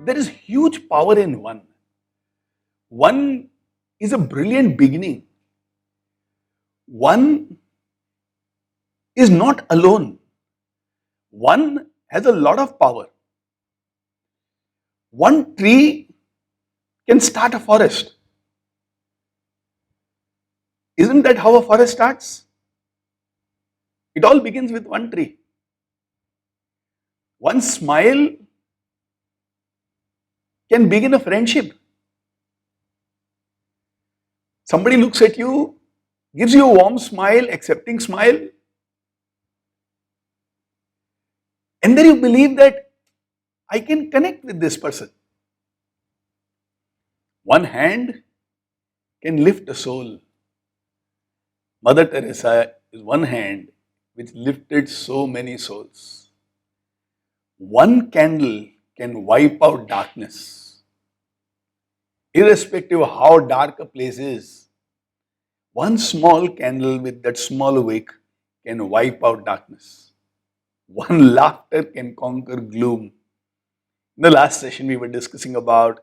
There is huge power in one. One is a brilliant beginning. One is not alone. One has a lot of power. One tree can start a forest. Isn't that how a forest starts? It all begins with one tree. One smile can begin a friendship. Somebody looks at you, gives you a warm smile, accepting smile, and then you believe that I can connect with this person. One hand can lift a soul. Mother Teresa is one hand which lifted so many souls. One candle can wipe out darkness. Irrespective of how dark a place is, one small candle with that small wick can wipe out darkness. One laughter can conquer gloom. In the last session, we were discussing about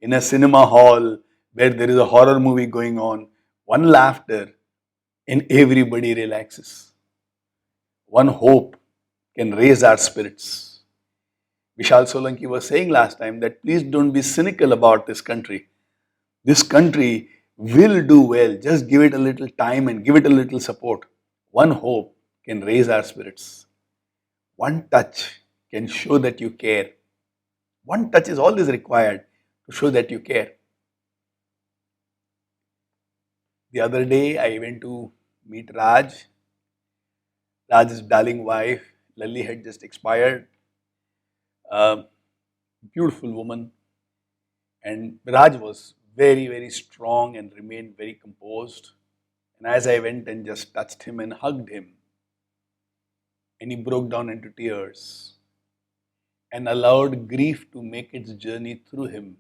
in a cinema hall where there is a horror movie going on, one laughter and everybody relaxes. One hope can raise our spirits. Vishal Solanki was saying last time that please don't be cynical about this country. This country will do well. Just give it a little time and give it a little support. One hope can raise our spirits. One touch can show that you care. One touch is all is required to show that you care. The other day I went to meet Raj. Raj's darling wife, Lali, had just expired. Beautiful woman. And Raj was very, very strong and remained very composed. And as I went and just touched him and hugged him, and he broke down into tears and allowed grief to make its journey through him.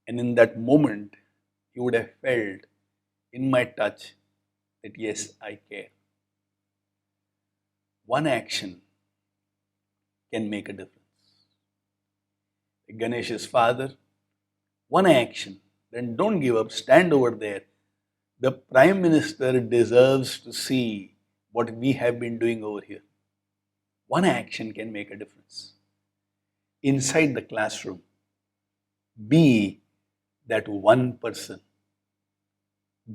And in that moment, he would have felt in my touch that yes, I care. One action can make a difference. Ganesh's father, one action, then don't give up, stand over there. The Prime Minister deserves to see what we have been doing over here. One action can make a difference. Inside the classroom, be that one person.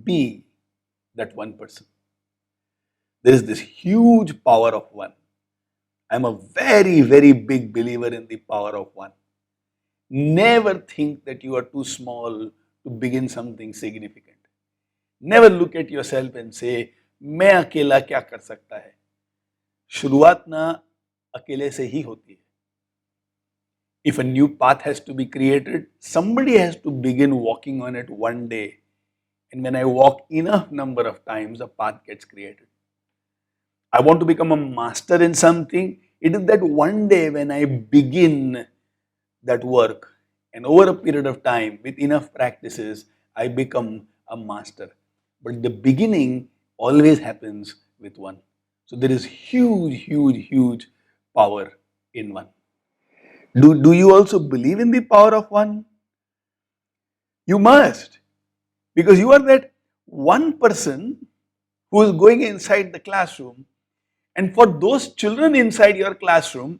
Be that one person. There is this huge power of one. I am a very, very big believer in the power of one. Never think that you are too small to begin something significant. Never look at yourself and say, मैं अकेला क्या कर सकता है. शुरुआत ना अकेले से ही होती है. If a new path has to be created, somebody has to begin walking on it one day. And when I walk enough number of times, a path gets created. I want to become a master in something. It is that one day when I begin that work, and over a period of time, with enough practices, I become a master. But the beginning always happens with one. So there is huge, huge, huge power in one. Do you also believe in the power of one? You must, because you are that one person who is going inside the classroom, and for those children inside your classroom,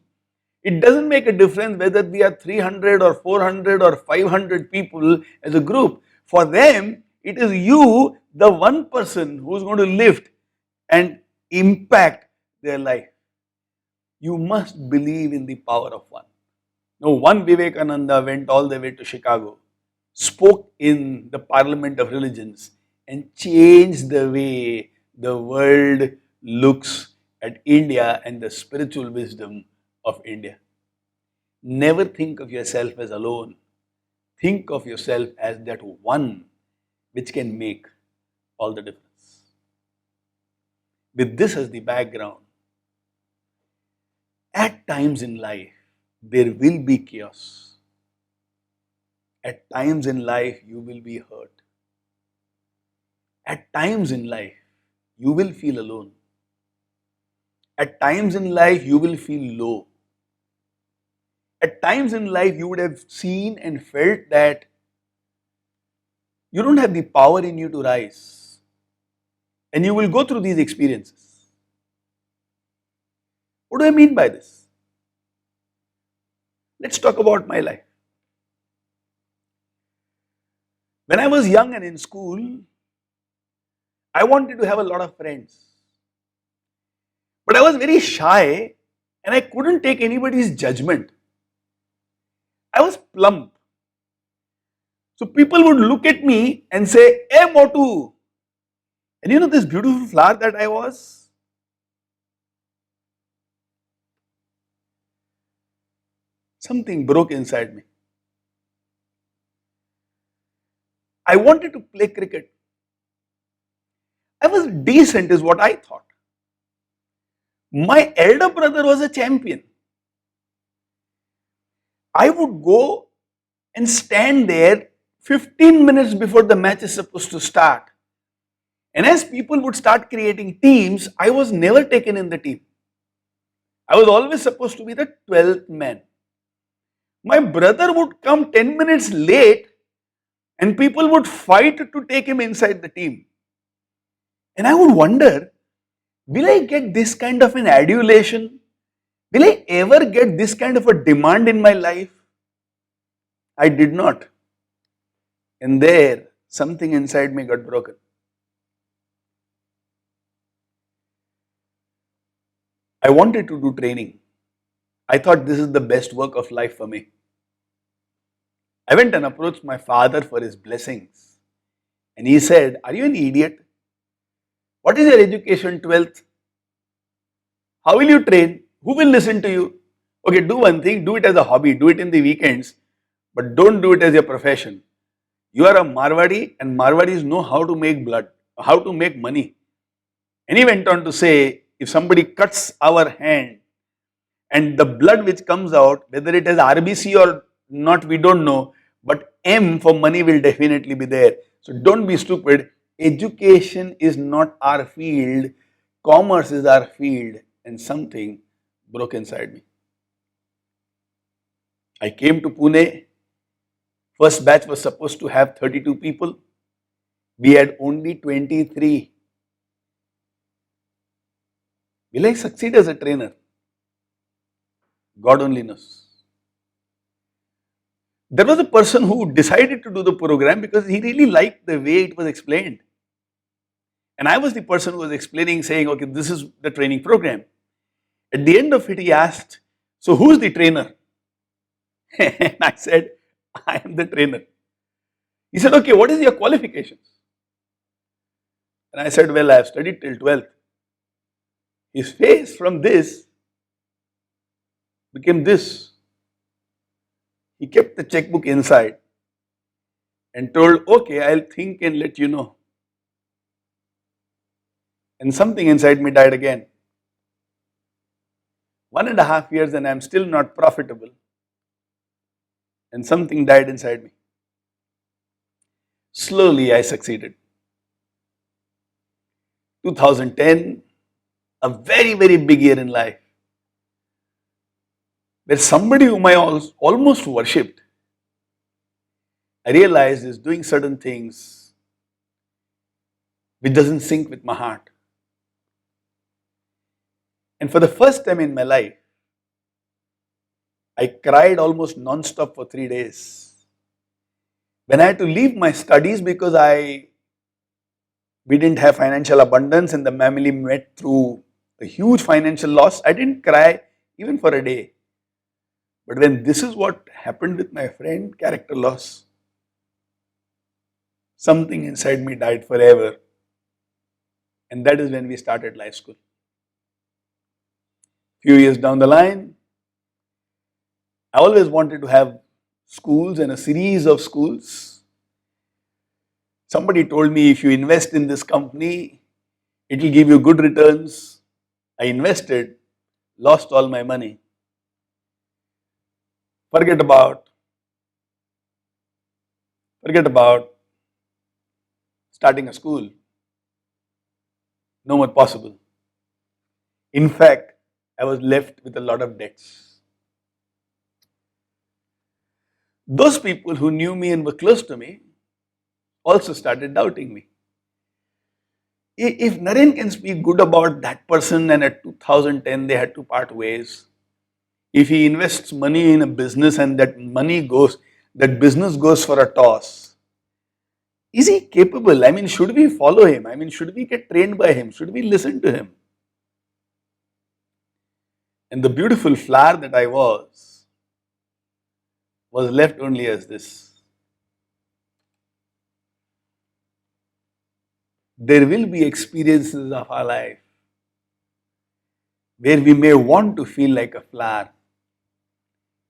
it doesn't make a difference whether we are 300 or 400 or 500 people as a group. For them, it is you, the one person who is going to lift and impact their life. You must believe in the power of one. Now, one Vivekananda went all the way to Chicago, spoke in the Parliament of Religions, and changed the way the world looks at India and the spiritual wisdom of India. Never think of yourself as alone. Think of yourself as that one which can make all the difference. With this as the background, at times in life, there will be chaos. At times in life, you will be hurt. At times in life, you will feel alone. At times in life, you will feel low. At at times in life you would have seen and felt that you don't have the power in you to rise, and you will go through these experiences. What do I mean by this? Let's talk about my life. When I was young and in school, I wanted to have a lot of friends. But I was very shy and I couldn't take anybody's judgment. I was plump. So people would look at me and say, "Hey Motu." And you know this beautiful flower that I was? Something broke inside me. I wanted to play cricket. I was decent, is what I thought. My elder brother was a champion. I would go and stand there 15 minutes before the match is supposed to start. And as people would start creating teams, I was never taken in the team. I was always supposed to be the 12th man. My brother would come 10 minutes late and people would fight to take him inside the team. And I would wonder, will I get this kind of an adulation? Will I ever get this kind of a demand in my life? I did not. And there, something inside me got broken. I wanted to do training. I thought this is the best work of life for me. I went and approached my father for his blessings. And he said, "Are you an idiot? What is your education, 12th? How will you train? Who will listen to you? Okay, do one thing, do it as a hobby, do it in the weekends, but don't do it as your profession. You are a Marwadi and Marwadis know how to make blood, how to make money." And he went on to say, if somebody cuts our hand and the blood which comes out, whether it is RBC or not, we don't know, but M for money will definitely be there. So don't be stupid. Education is not our field, commerce is our field, and something broke inside me. I came to Pune. First batch was supposed to have 32 people. We had only 23. Will I succeed as a trainer? God only knows. There was a person who decided to do the program because he really liked the way it was explained. And I was the person who was explaining, saying, okay, this is the training program. At the end of it, he asked, so who's the trainer? And I said, I am the trainer. He said, okay, what is your qualifications? And I said, well, I have studied till 12th. His face from this became this. He kept the checkbook inside and told, okay, I'll think and let you know. And something inside me died again. 1.5 years and I'm still not profitable. And something died inside me. Slowly I succeeded. 2010, a very, very big year in life, where somebody whom I almost worshipped, I realized is doing certain things which doesn't sync with my heart. And for the first time in my life, I cried almost non-stop for 3 days. When I had to leave my studies because we didn't have financial abundance and the family met through a huge financial loss, I didn't cry even for a day. But when this is what happened with my friend, character loss, something inside me died forever. And that is when we started life school. Few years down the line, I always wanted to have schools and a series of schools. Somebody told me if you invest in this company, it will give you good returns. I invested, lost all my money. Forget about starting a school. No more possible. In fact, I was left with a lot of debts. Those people who knew me and were close to me also started doubting me. If Naren can speak good about that person and at 2010 they had to part ways, if he invests money in a business and that business goes for a toss, is he capable? I mean, should we follow him? I mean, should we get trained by him? Should we listen to him? And the beautiful flower that I was left only as this. There will be experiences of our life where we may want to feel like a flower,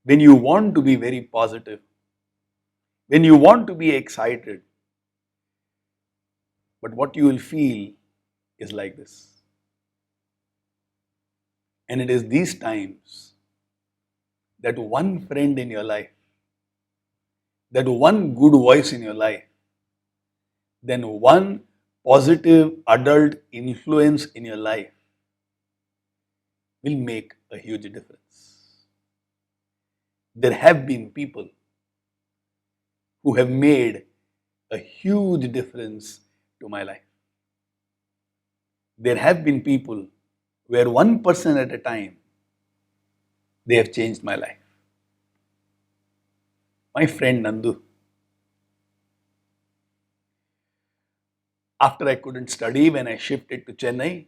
when you want to be very positive, when you want to be excited. But what you will feel is like this. And it is these times that one friend in your life, that one good voice in your life, then one positive adult influence in your life will make a huge difference. There have been people who have made a huge difference to my life. There have been people where one person at a time, they have changed my life. My friend Nandu, after I couldn't study when I shifted to Chennai,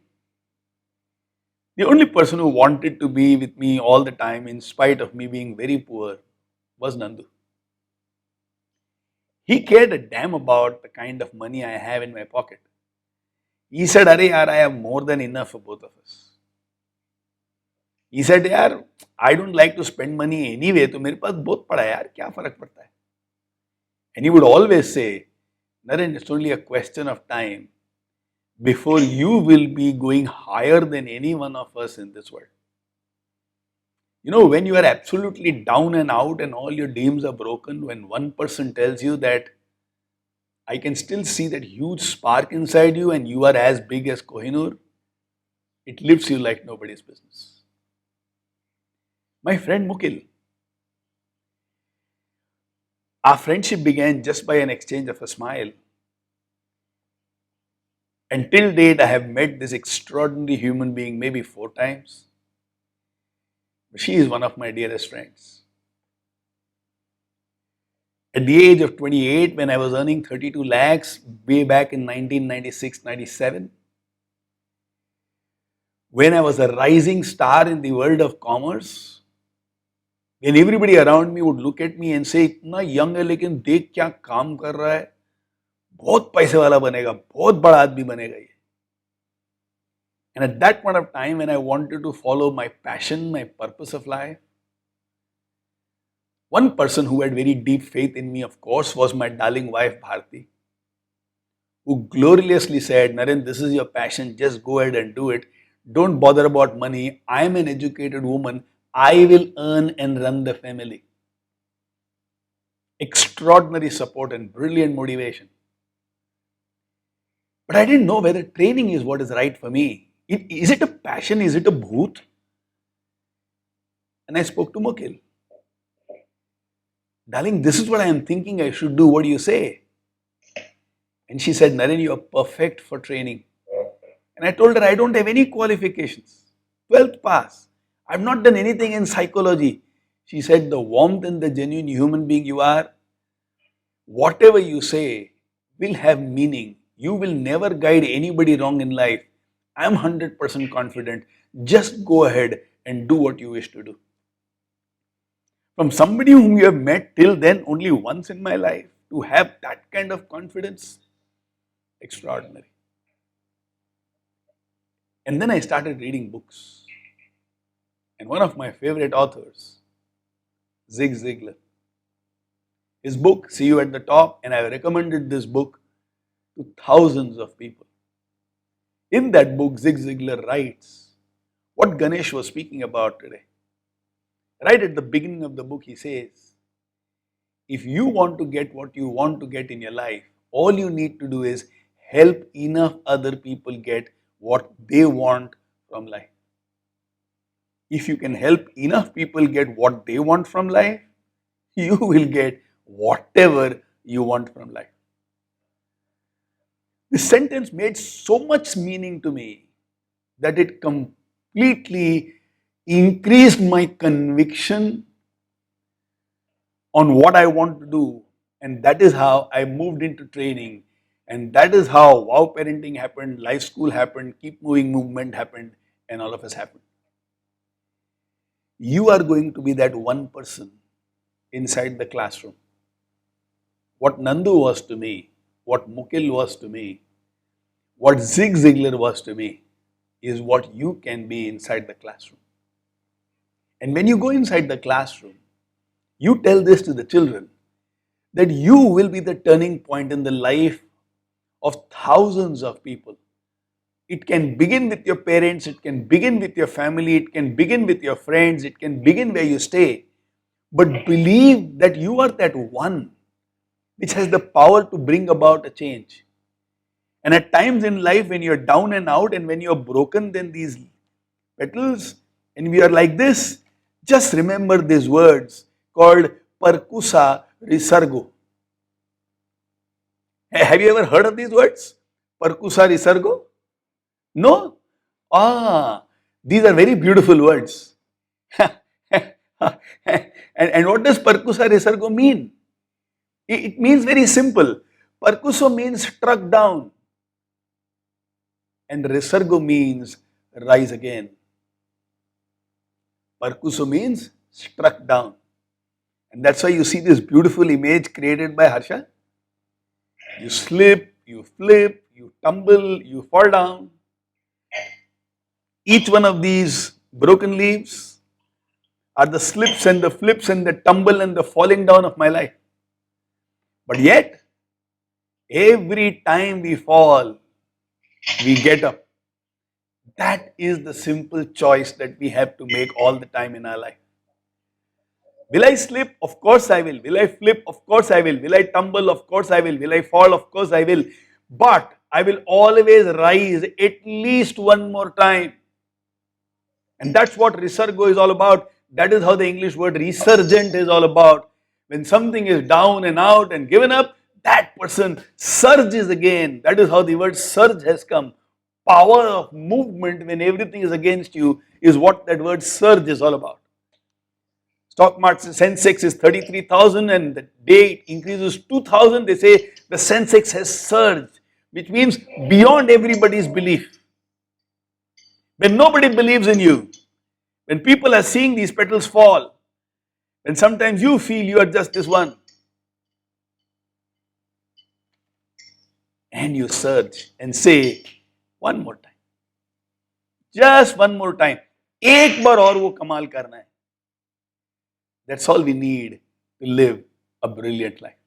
the only person who wanted to be with me all the time in spite of me being very poor was Nandu. He cared a damn about the kind of money I have in my pocket. He said, "Arey yaar, I have more than enough for both of us." He said, "Yaar, I don't like to spend money anyway, तो मेरे पास बहुत पड़ा है यार, क्या फर्क पड़ता है?" And he would always say, "Naren, it's only a question of time before you will be going higher than any one of us in this world." You know, when you are absolutely down and out and all your dreams are broken, when one person tells you that I can still see that huge spark inside you and you are as big as Kohinoor, it lifts you like nobody's business. My friend Mukil, our friendship began just by an exchange of a smile. Until date, I have met this extraordinary human being maybe 4 times. She is one of my dearest friends. At the age of 28, when I was earning 32 lakhs, way back in 1996-97, when I was a rising star in the world of commerce, when everybody around me would look at me and say, "इतना young है लेकिन देख क्या काम कर रहा है, बहुत पैसे वाला बनेगा, बहुत बड़ा आदमी बनेगा ये." And at that point of time, when I wanted to follow my passion, my purpose of life, one person who had very deep faith in me, of course, was my darling wife Bharti, who gloriously said, "Naren, this is your passion, just go ahead and do it. Don't bother about money. I am an educated woman. I will earn and run the family." Extraordinary support and brilliant motivation. But I didn't know whether training is what is right for me. Is it a passion? Is it a bhoot? And I spoke to Mukil. "Darling, this is what I am thinking I should do. What do you say?" And she said, "Naren, you are perfect for training." And I told her, "I don't have any qualifications. 12th pass. I've not done anything in psychology." She said, "The warmth and the genuine human being you are, whatever you say will have meaning. You will never guide anybody wrong in life. I am 100% confident. Just go ahead and do what you wish to do." From somebody whom you have met till then only once in my life, to have that kind of confidence, extraordinary. And then I started reading books. And one of my favorite authors, Zig Ziglar, his book, See You at the Top, and I have recommended this book to thousands of people. In that book, Zig Ziglar writes what Ganesh was speaking about today. Right at the beginning of the book, he says, if you want to get what you want to get in your life, all you need to do is help enough other people get what they want from life. If you can help enough people get what they want from life, you will get whatever you want from life. This sentence made so much meaning to me that it completely increased my conviction on what I want to do. And that is how I moved into training. And that is how Wow Parenting happened, Life School happened, Keep Moving Movement happened, and all of us happened. You are going to be that one person inside the classroom. What Nandu was to me, what Mukil was to me, what Zig Ziglar was to me, is what you can be inside the classroom. And when you go inside the classroom, you tell this to the children, that you will be the turning point in the life of thousands of people. It can begin with your parents, it can begin with your family, it can begin with your friends, it can begin where you stay. But believe that you are that one which has the power to bring about a change. And at times in life, when you're down and out and when you're broken, then these petals, and we are like this, just remember these words called Perkusa Risargo. Have you ever heard of these words? Perkusa Risargo? No? These are very beautiful words. And what does Perkusa Risargo mean? It means very simple. Perkuso means struck down. And Risargo means rise again. Perkuso means struck down. And that's why you see this beautiful image created by Harsha. You slip, you flip, you tumble, you fall down. Each one of these broken leaves are the slips and the flips and the tumble and the falling down of my life. But yet, every time we fall, we get up. That is the simple choice that we have to make all the time in our life. Will I slip? Of course I will. Will I flip? Of course I will. Will I tumble? Of course I will. Will I fall? Of course I will. But I will always rise at least one more time. And that's what Risargo is all about. That is how the English word resurgent is all about. When something is down and out and given up, that person surges again. That is how the word surge has come. Power of movement when everything is against you is what that word surge is all about. Stock market Sensex is 33,000 and the day it increases 2,000, they say the Sensex has surged, which means beyond everybody's belief. When nobody believes in you, when people are seeing these petals fall, when sometimes you feel you are just this one, and you surge and say, one more time, just one more time, एक बार और वो कमाल करना है. That's all we need to live a brilliant life.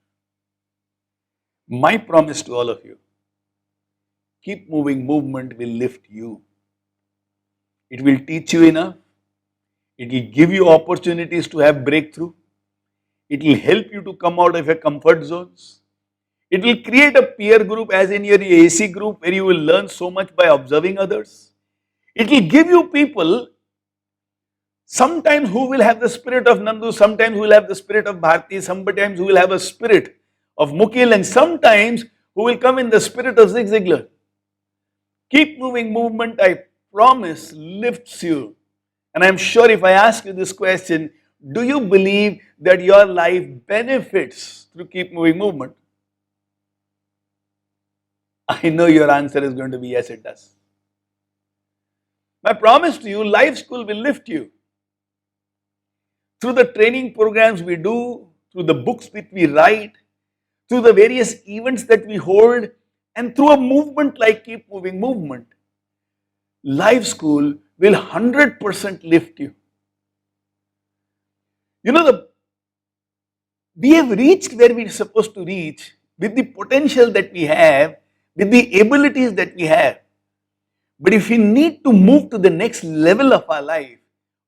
My promise to all of you, Keep Moving movement will lift you. It will teach you enough. It will give you opportunities to have breakthrough. It will help you to come out of your comfort zones. It will create a peer group as in your AC group where you will learn so much by observing others. It will give you people sometimes who will have the spirit of Nandu, sometimes who will have the spirit of Bharti, sometimes who will have a spirit of Mukil, and sometimes who will come in the spirit of Zig Ziglar. Keep Moving movement, I promise, lifts you. And I'm sure if I ask you this question, do you believe that your life benefits through Keep Moving movement? I know your answer is going to be yes, it does. My promise to you, Life School will lift you. Through the training programs we do, through the books that we write, through the various events that we hold, and through a movement like Keep Moving movement, Life School will 100% lift you. You know, we have reached where we are supposed to reach with the potential that we have, with the abilities that we have. But if we need to move to the next level of our life,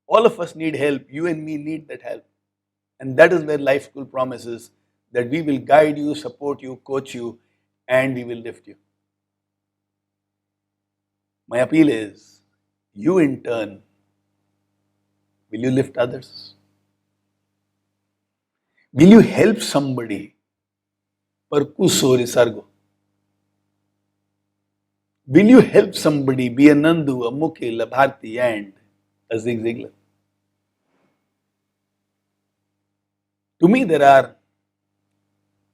all of us need help. You and me need that help. And that is where Life School promises that we will guide you, support you, coach you, and we will lift you. My appeal is, you in turn, will you lift others? Will you help somebody? Percusso risargo. Will you help somebody be a Nandu, a Mukil, a Bharti, and a Zig Ziglar? To me, there are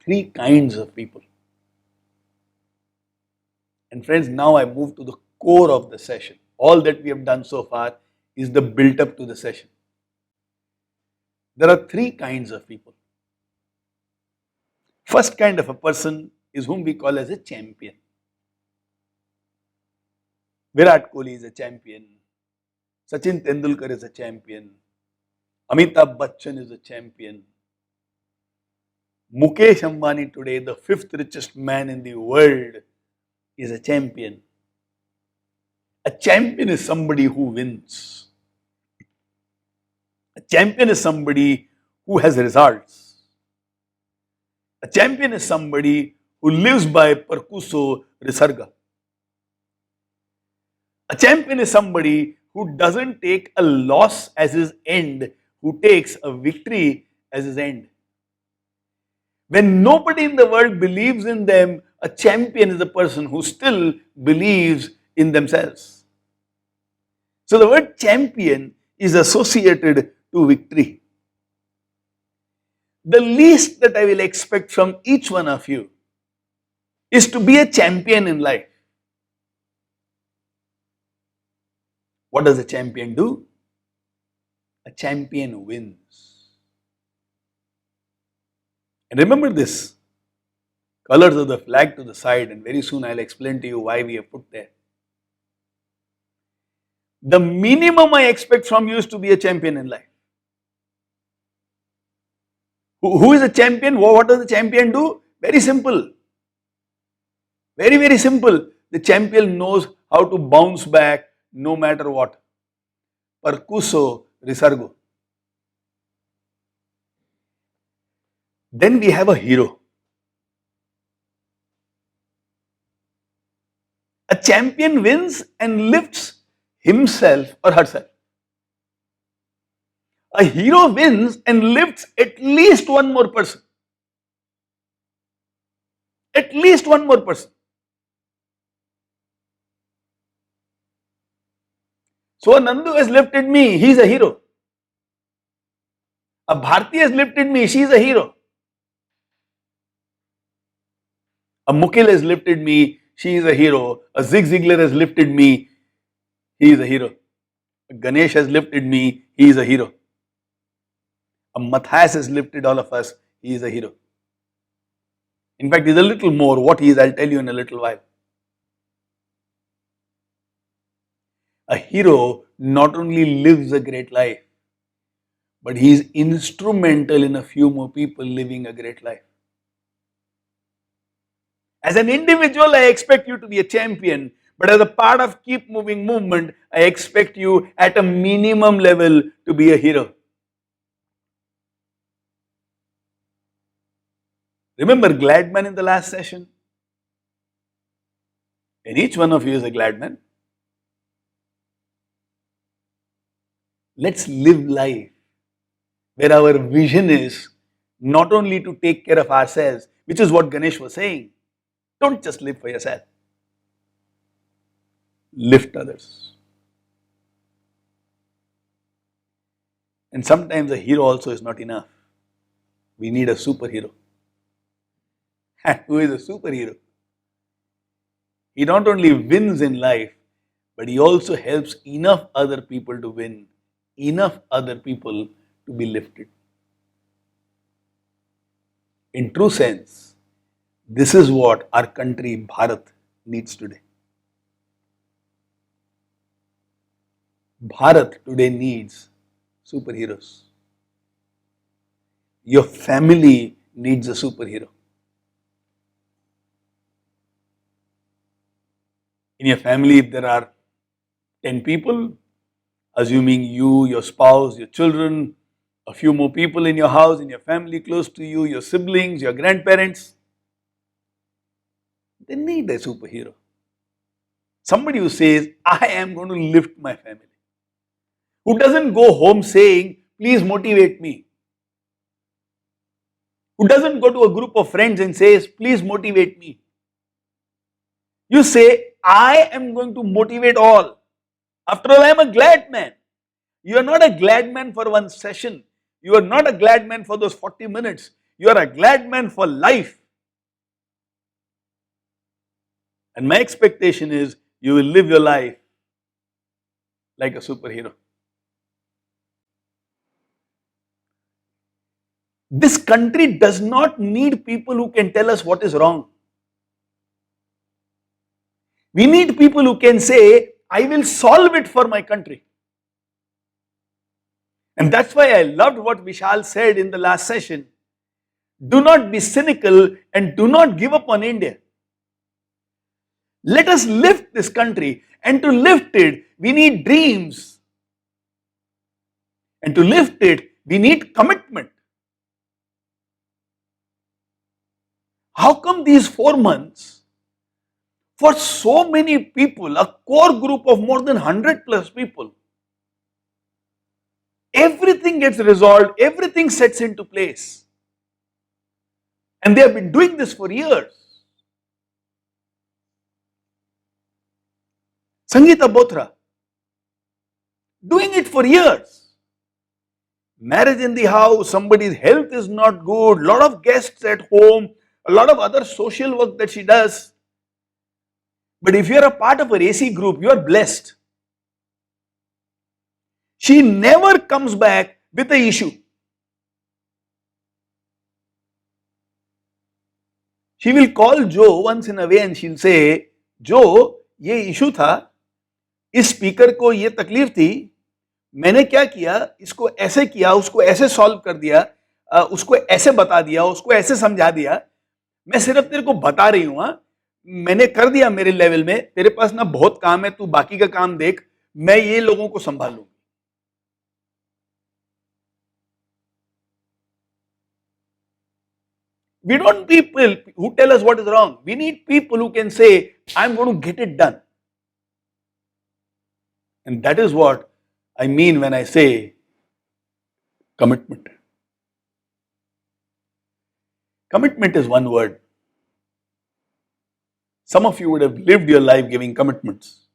three kinds of people. And friends, now I move to the core of the session. All that we have done so far is the build up to the session. There are three kinds of people. First kind of a person is whom we call as a champion. Virat Kohli is a champion. Sachin Tendulkar is a champion. Amitabh Bachchan is a champion. Mukesh Ambani today, the fifth richest man in the world, is a champion. A champion is somebody who wins. A champion is somebody who has results. A champion is somebody who lives by percusso risarga. A champion is somebody who doesn't take a loss as his end, who takes a victory as his end. When nobody in the world believes in them, a champion is a person who still believes in themselves. So the word champion is associated to victory. The least that I will expect from each one of you is to be a champion in life. What does a champion do? A champion wins. And remember this, colors of the flag to the side, and very soon I'll explain to you why we have put there. The minimum I expect from you is to be a champion in life. Who is a champion? What does the champion do? Very simple. Very, very simple. The champion knows how to bounce back no matter what. Percusso risargo. Then we have a hero. A champion wins and lifts himself or herself. A hero wins and lifts at least one more person. At least one more person. So a Nandu has lifted me, he is a hero. A Bharti has lifted me, she is a hero. A Mukil has lifted me, she is a hero. A Zig Ziglar has lifted me, he is a hero. A Ganesh has lifted me, he is a hero. A Matthias has lifted all of us, he is a hero. In fact, he's a little more. What he is, I'll tell you in a little while. A hero not only lives a great life, but he is instrumental in a few more people living a great life. As an individual, I expect you to be a champion, but as a part of Keep Moving movement, I expect you at a minimum level to be a hero. Remember glad man in the last session? And each one of you is a glad man. Let's live life where our vision is not only to take care of ourselves, which is what Ganesh was saying. Don't just live for yourself. Lift others. And sometimes a hero also is not enough. We need a superhero. And who is a superhero? He not only wins in life, but he also helps enough other people to win, enough other people to be lifted. In true sense, this is what our country, Bharat, needs today. Bharat today needs superheroes. Your family needs a superhero. In your family, if there are 10 people, assuming you, your spouse, your children, a few more people in your house, in your family close to you, your siblings, your grandparents, they need a superhero. Somebody who says, I am going to lift my family. Who doesn't go home saying, please motivate me. who doesn't go to a group of friends and says, please motivate me. You say, I am going to motivate all. After all, I am a glad man. You are not a glad man for one session. You are not a glad man for those 40 minutes. You are a glad man for life. And my expectation is you will live your life like a superhero. This country does not need people who can tell us what is wrong. We need people who can say, I will solve it for my country. And that's why I loved what Vishal said in the last session. Do not be cynical and do not give up on India. Let us lift this country, and to lift it, we need dreams. And to lift it, we need commitment. How come these 4 months, for so many people, a core group of more than 100 plus people, everything gets resolved, everything sets into place. And they have been doing this for years. Sangeeta Bothra, doing it for years. Marriage in the house, somebody's health is not good, lot of guests at home, a lot of other social work that she does. But if you are a part of her AC group, you are blessed. She never comes back with an issue. She will call Joe once in a way and she'll say, Joe, ये issue था, इस speaker को ये तकलीफ थी, मैंने क्या किया, इसको ऐसे किया, उसको ऐसे सॉल्व कर दिया, उसको ऐसे बता दिया, उसको ऐसे समझा दिया, मैं सिर्फ तेरे को बता रही हूं, मैंने कर दिया मेरे लेवल में, तेरे पास ना बहुत काम है, तू बाकी का काम देख, मैं ये लोगों को संभालूंगी. We don't need people who tell us what is wrong. We need people who can say, I'm going to get it done. And that is what I mean when I say commitment. Commitment is one word. Some of you would have lived your life giving commitments.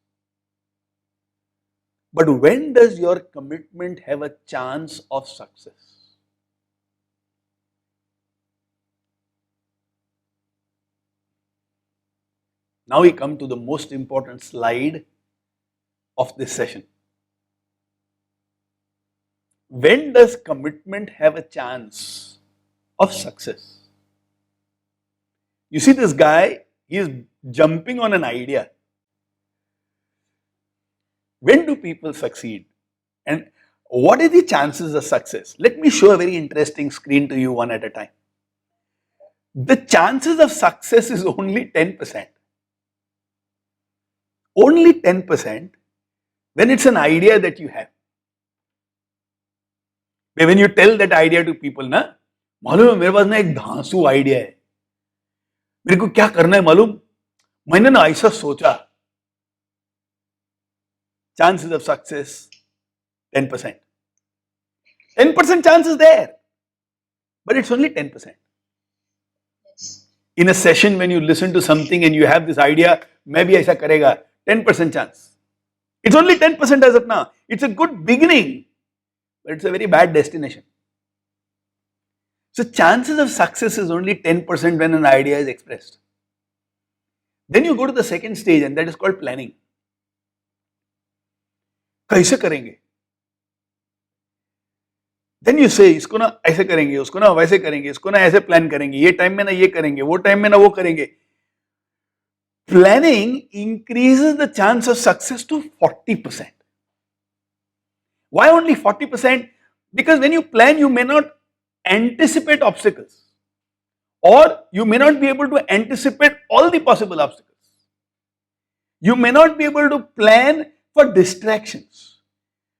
But when does your commitment have a chance of success? Now we come to the most important slide of this session. When does commitment have a chance of success? You see this guy, he is jumping on an idea. When do people succeed? And what are the chances of success? Let me show a very interesting screen to you one at a time. The chances of success is only 10%. Only 10% when it's an idea that you have. When you tell that idea to people, ना मालूम है मेरे पास ना एक धांसू idea है, मेरे को क्या करना है मालूम, मैंने ना ऐसा सोचा. Chances of success 10%. 10% chance is there, but it's only 10%. In a session when you listen to something and you have this idea, मैं भी ऐसा करेगा, 10% chance. It's only 10% as of now. It's a good beginning, but it's a very bad destination. So chances of success is only 10% when an idea is expressed. Then you go to the second stage and that is called planning. कैसे करेंगे? Then you say, इसको ना ऐसे करेंगे, उसको ना वैसे करेंगे, इसको ना ऐसे प्लान करेंगे, ये टाइम में ना ये करेंगे, वो टाइम में ना वो करेंगे. Planning increases the chance of success to 40%. Why only 40%? Because when you plan, you may not anticipate obstacles, or you may not be able to anticipate all the possible obstacles. You may not be able to plan for distractions.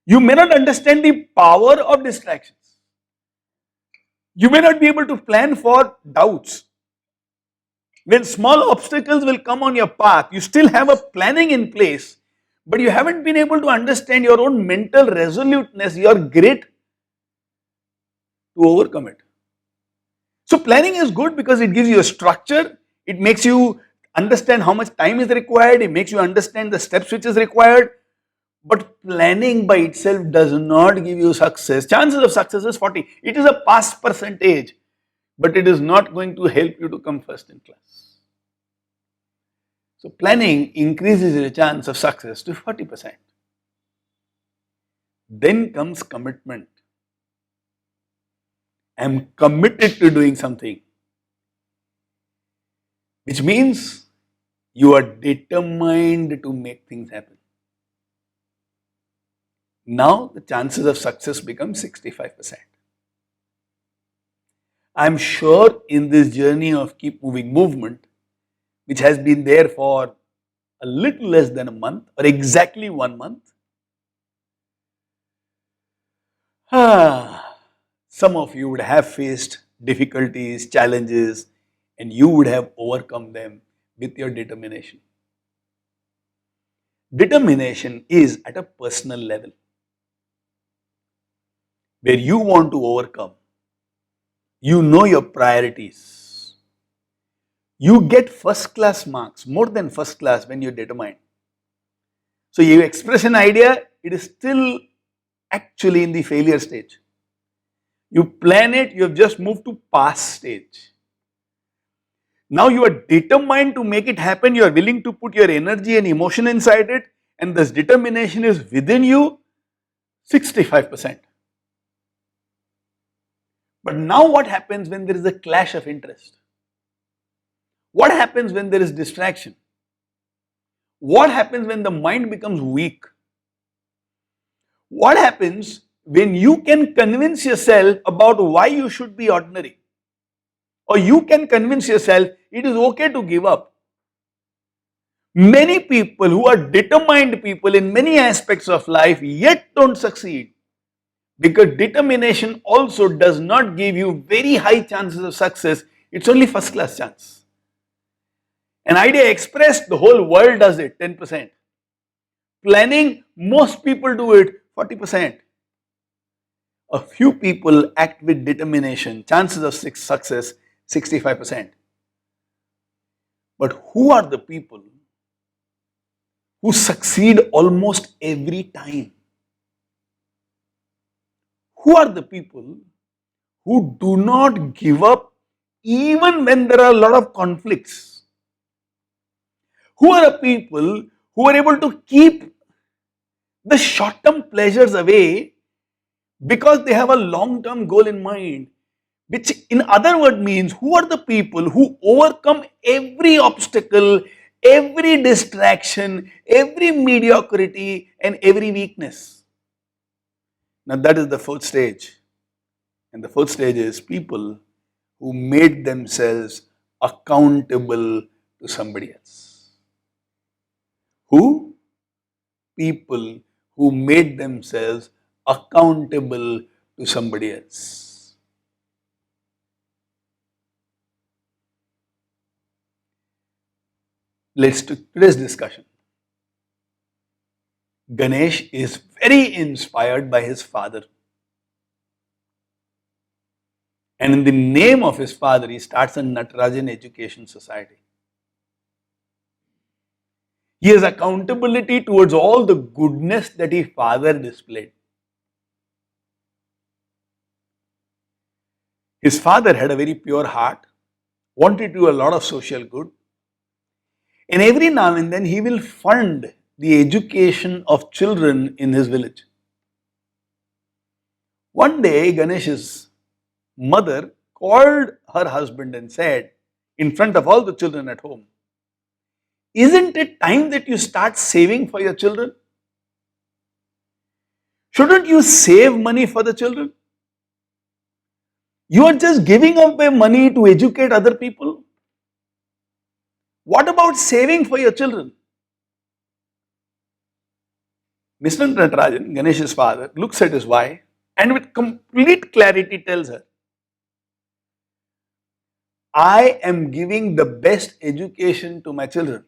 You may not understand the power of distractions. You may not be able to plan for doubts. When small obstacles will come on your path, you still have a planning in place, but you haven't been able to understand your own mental resoluteness, your grit to overcome it. So planning is good because it gives you a structure, it makes you understand how much time is required, it makes you understand the steps which is required. But planning by itself does not give you success. Chances of success is 40. It is a pass percentage, but it is not going to help you to come first in class. So planning increases your chance of success to 40%. Then comes commitment. I am committed to doing something, which means you are determined to make things happen. Now the chances of success become 65%. I am sure in this journey of Keep Moving movement, which has been there for a little less than a month or exactly 1 month, some of you would have faced difficulties, challenges, and you would have overcome them with your determination. Determination is at a personal level, where you want to overcome. You know your priorities. You get first class marks, more than first class, when you're determined. So you express an idea, it is still actually in the failure stage. You plan it, you have just moved to pass stage. Now you are determined to make it happen, you are willing to put your energy and emotion inside it, and this determination is within you, 65%. But now what happens when there is a clash of interest? What happens when there is distraction? What happens when the mind becomes weak? What happens when you can convince yourself about why you should be ordinary? Or you can convince yourself it is okay to give up. Many people who are determined people in many aspects of life yet don't succeed, because determination also does not give you very high chances of success, it's only first class chance. An idea expressed, the whole world does it, 10%. Planning, most people do it, 40%. A few people act with determination, chances of success, 65%. But who are the people who succeed almost every time? Who are the people who do not give up even when there are a lot of conflicts? Who are the people who are able to keep the short-term pleasures away because they have a long-term goal in mind? Which in other words means, who are the people who overcome every obstacle, every distraction, every mediocrity and every weakness? Now that is the fourth stage. And the fourth stage is people who made themselves accountable to somebody else. Who? People who made themselves accountable to somebody else. Let's to today's discussion. Ganesh is very inspired by his father. And in the name of his father, he starts a Natarajan Education Society. He has accountability towards all the goodness that his father displayed. His father had a very pure heart, wanted to do a lot of social good, and every now and then he will fund the education of children in his village. One day, Ganesh's mother called her husband and said, in front of all the children at home, "Isn't it time that you start saving for your children? Shouldn't you save money for the children? You are just giving away money to educate other people. What about saving for your children?" Mr. Natarajan, Ganesh's father, looks at his wife and with complete clarity tells her, "I am giving the best education to my children.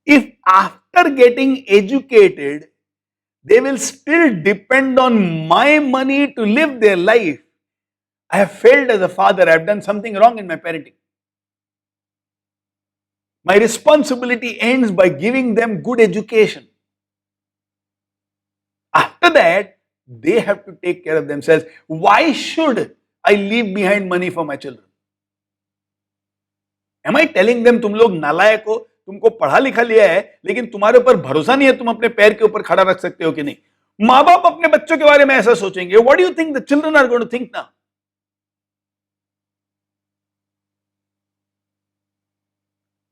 If after getting educated, they will still depend on my money to live their life, I have failed as a father, I have done something wrong in my parenting. My responsibility ends by giving them good education. After that, they have to take care of themselves. Why should I leave behind money for my children? Am I telling them तुम लोग नालायक हो, तुमको पढ़ा लिखा लिया है, लेकिन तुम्हारे ऊपर भरोसा नहीं है तुम अपने पैर के ऊपर खड़ा रख सकते हो कि नहीं? माँ बाप अपने बच्चों के बारे में ऐसा सोचेंगे. What do you think the children are going to think now?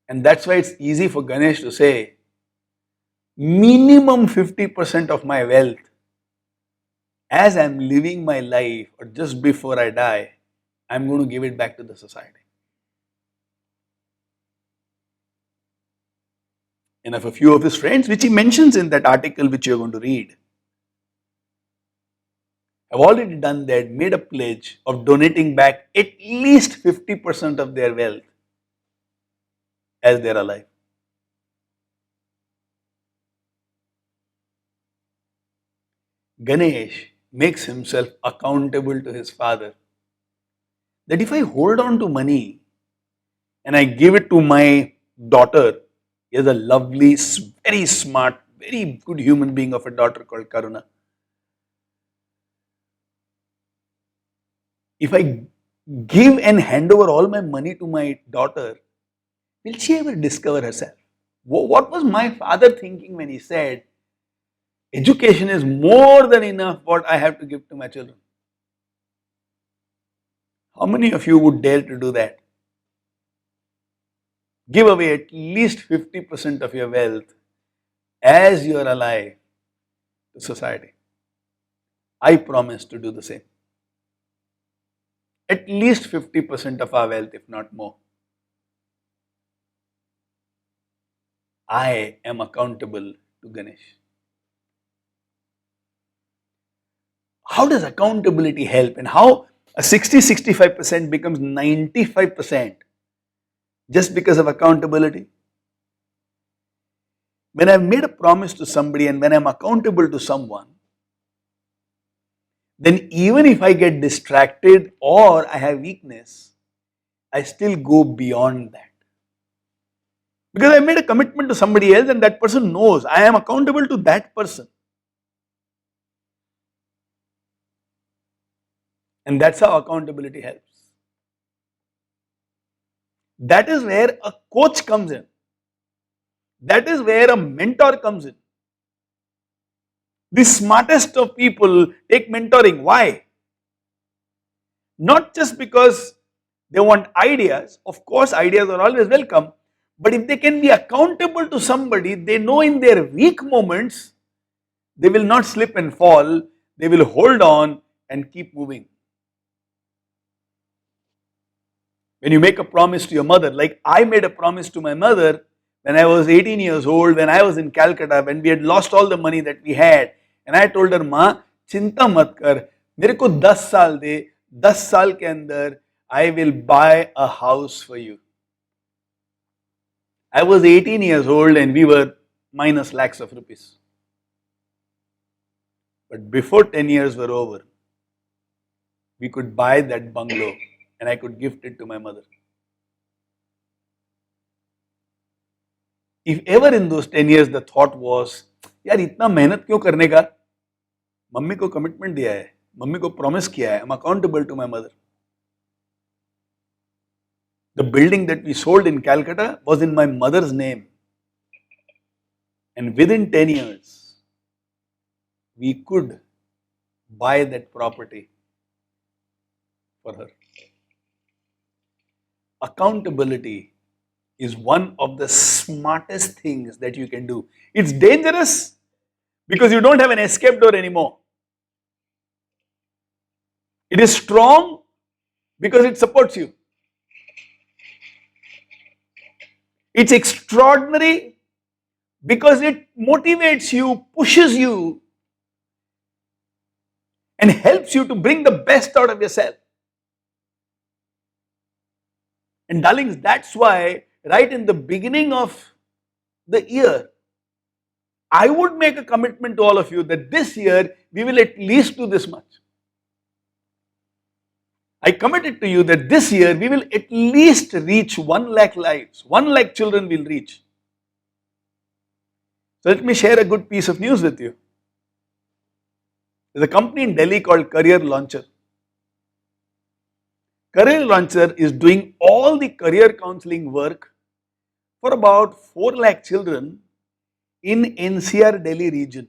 And that's why it's easy for Ganesh to say, minimum 50% of my wealth, as I'm living my life or just before I die, I'm going to give it back to the society. And of a few of his friends, which he mentions in that article which you're going to read, have already done that, made a pledge of donating back at least 50% of their wealth as they're alive. Ganesh makes himself accountable to his father. That if I hold on to money and I give it to my daughter, he has a lovely, very smart, very good human being of a daughter called Karuna. If I give and hand over all my money to my daughter, will she ever discover herself? What was my father thinking when he said, education is more than enough what I have to give to my children? How many of you would dare to do that? Give away at least 50% of your wealth as you are alive to society. I promise to do the same. At least 50% of our wealth, if not more. I am accountable to Ganesh. How does accountability help, and how a 60-65% becomes 95% just because of accountability? When I've made a promise to somebody and when I'm accountable to someone, then even if I get distracted or I have weakness, I still go beyond that. Because I made a commitment to somebody else and that person knows I am accountable to that person. And that's how accountability helps. That is where a coach comes in. That is where a mentor comes in. The smartest of people take mentoring. Why? Not just because they want ideas. Of course, ideas are always welcome. But if they can be accountable to somebody, they know in their weak moments, they will not slip and fall. They will hold on and keep moving. When you make a promise to your mother, like I made a promise to my mother when I was 18 years old, when I was in Calcutta, when we had lost all the money that we had, and I told her, "Ma, चिंता मत कर, मेरे को 10 साल दे, 10 साल के अंदर I will buy a house for you." I was 18 years old and we were minus lakhs of rupees. But before 10 years were over, we could buy that bungalow and I could gift it to my mother. If ever in those 10 years the thought was, यार इतना मेहनत क्यों करने का? Mummy को commitment दिया है, mummy को प्रॉमिस किया है, I'm accountable to my mother. The building that we sold in Calcutta was in my mother's name. And within 10 years, we could buy that property for her. Accountability is one of the smartest things that you can do. It's dangerous because you don't have an escape door anymore. It is strong because it supports you. It's extraordinary because it motivates you, pushes you, and helps you to bring the best out of yourself. And darlings, that's why right in the beginning of the year, I would make a commitment to all of you that this year we will at least do this much. I committed to you that this year we will at least reach 1 lakh lives, 1 lakh children will reach. So let me share a good piece of news with you. There's a company in Delhi called Career Launcher. Career Launcher is doing all the career counseling work for about 4 lakh children in NCR Delhi region.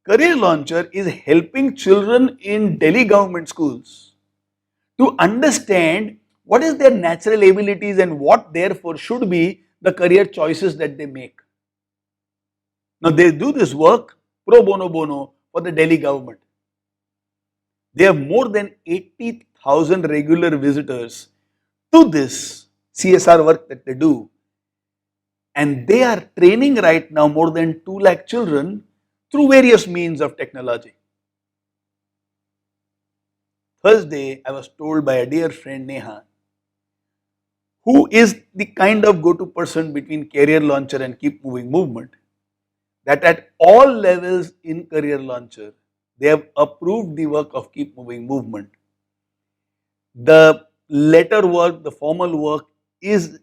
Career Launcher is helping children in Delhi government schools to understand what is their natural abilities and what therefore should be the career choices that they make. Now they do this work pro bono for the Delhi government. They have more than 80,000 regular visitors to this CSR work that they do, and they are training right now more than 2 lakh children through various means of technology. Thursday, I was told by a dear friend Neha, who is the kind of go-to person between Career Launcher and Keep Moving Movement, that at all levels in Career Launcher, they have approved the work of Keep Moving Movement. The letter work, the formal work is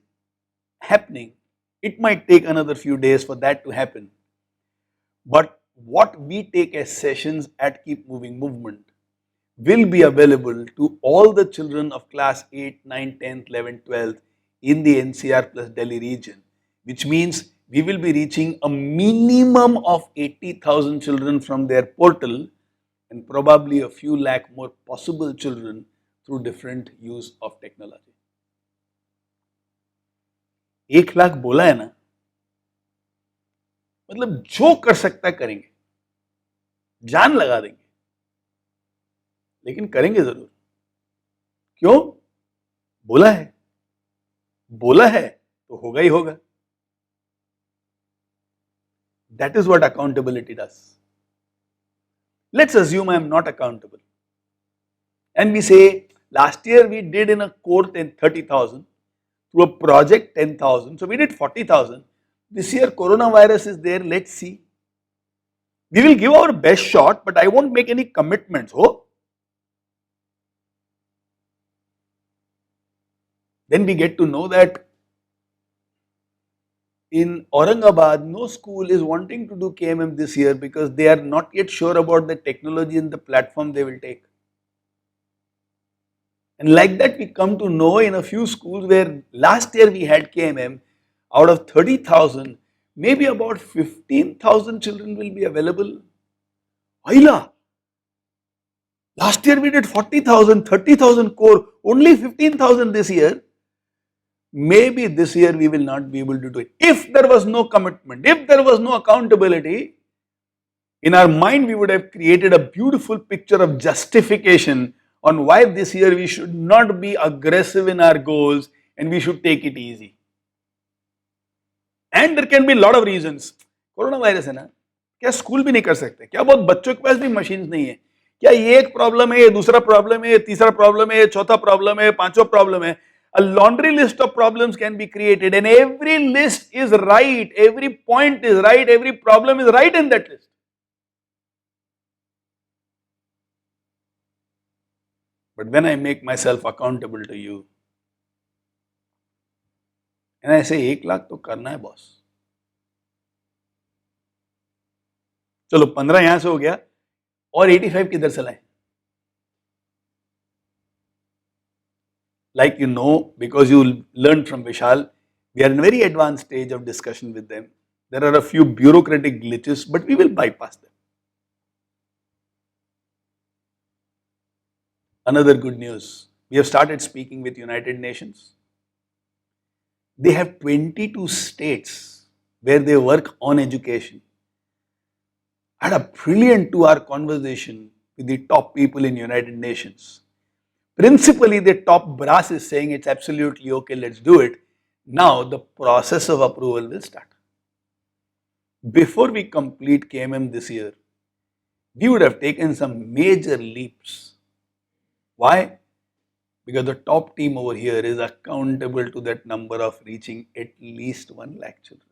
happening. It might take another few days for that to happen. But what we take as sessions at Keep Moving Movement will be available to all the children of class 8, 9, 10th, 11th, 12th in the NCR plus Delhi region, which means we will be reaching a minimum of 80,000 children from their portal and probably a few lakh more possible children through different use of technology. 1 lakh बोला है ना, मतलब जो कर सकता है करेंगे, जान लगा देंगे, लेकिन करेंगे जरूर. क्यों? बोला है तो होगा ही होगा. That is what accountability does. Let's assume I am not accountable. And we say, last year we did in a core 30,000, through a project 10,000, so we did 40,000. This year coronavirus is there, let's see. We will give our best shot, but I won't make any commitments. Oh. Then we get to know that in Aurangabad, no school is wanting to do KMM this year because they are not yet sure about the technology and the platform they will take. And like that we come to know in a few schools where last year we had KMM, out of 30,000, maybe about 15,000 children will be available. Aila, last year we did 40,000, 30,000 core, only 15,000 this year. Maybe this year we will not be able to do it. If there was no commitment, if there was no accountability, in our mind we would have created a beautiful picture of justification on why this year we should not be aggressive in our goals and we should take it easy. And there can be a lot of reasons. Coronavirus है ना, क्या school भी नहीं कर सकते? क्या बहुत बच्चों के पास भी मशीन्स नहीं है? क्या ये एक प्रॉब्लम है, ये दूसरा प्रॉब्लम है, ये तीसरा प्रॉब्लम है, ये चौथा प्रॉब्लम है, पांचवा प्रॉब्लम है? A laundry list of problems can be created and every list is right, every point is right, every problem is right in that list. But when I make myself accountable to you and I say 1 lakh तो करना है boss, चलो 15 यहां से हो गया और 85 किधर से लाएं? Like you know, because you learned from Vishal, we are in a very advanced stage of discussion with them. There are a few bureaucratic glitches, but we will bypass them. Another good news, we have started speaking with United Nations. They have 22 states where they work on education. I had a brilliant 2-hour conversation with the top people in United Nations. Principally, the top brass is saying it's absolutely okay, let's do it. Now the process of approval will start. Before we complete KMM this year, we would have taken some major leaps. Why? Because the top team over here is accountable to that number of reaching at least 1 lakh children.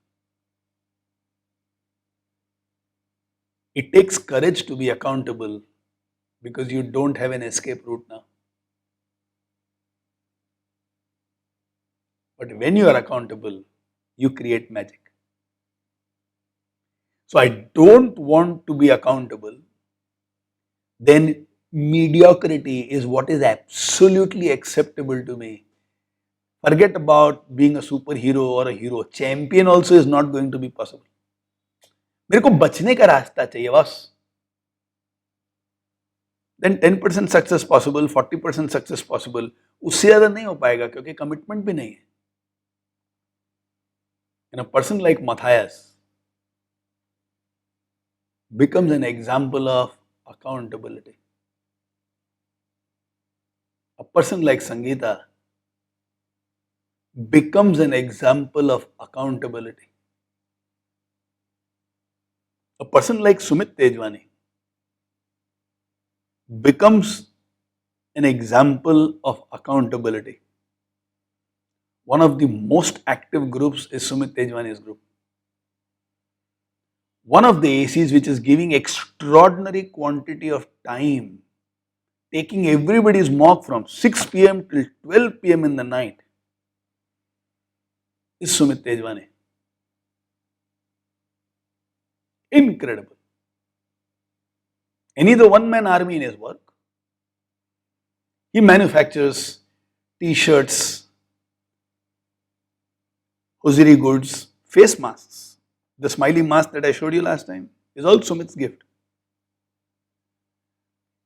It takes courage to be accountable, because you don't have an escape route now. But when you are accountable, you create magic. So I don't want to be accountable, then mediocrity is what is absolutely acceptable to me. Forget about being a superhero or a hero. Champion also is not going to be possible. मेरे को बचने का रास्ता चाहिए बस. Then 10% success possible, 40% success possible, उससे ज्यादा नहीं हो पाएगा क्योंकि कमिटमेंट भी नहीं है. And a person like Matthias becomes an example of accountability. A person like Sangeeta becomes an example of accountability. A person like Sumit Tejwani becomes an example of accountability. One of the most active groups is Sumit Tejwani's group. One of the ACs which is giving extraordinary quantity of time, taking everybody's mock from 6 p.m. till 12 p.m. in the night, is Sumit Tejwani. Incredible. And he's a one-man army in his work. He manufactures t-shirts, hosiery goods, face masks. The smiley mask that I showed you last time is all Sumit's gift.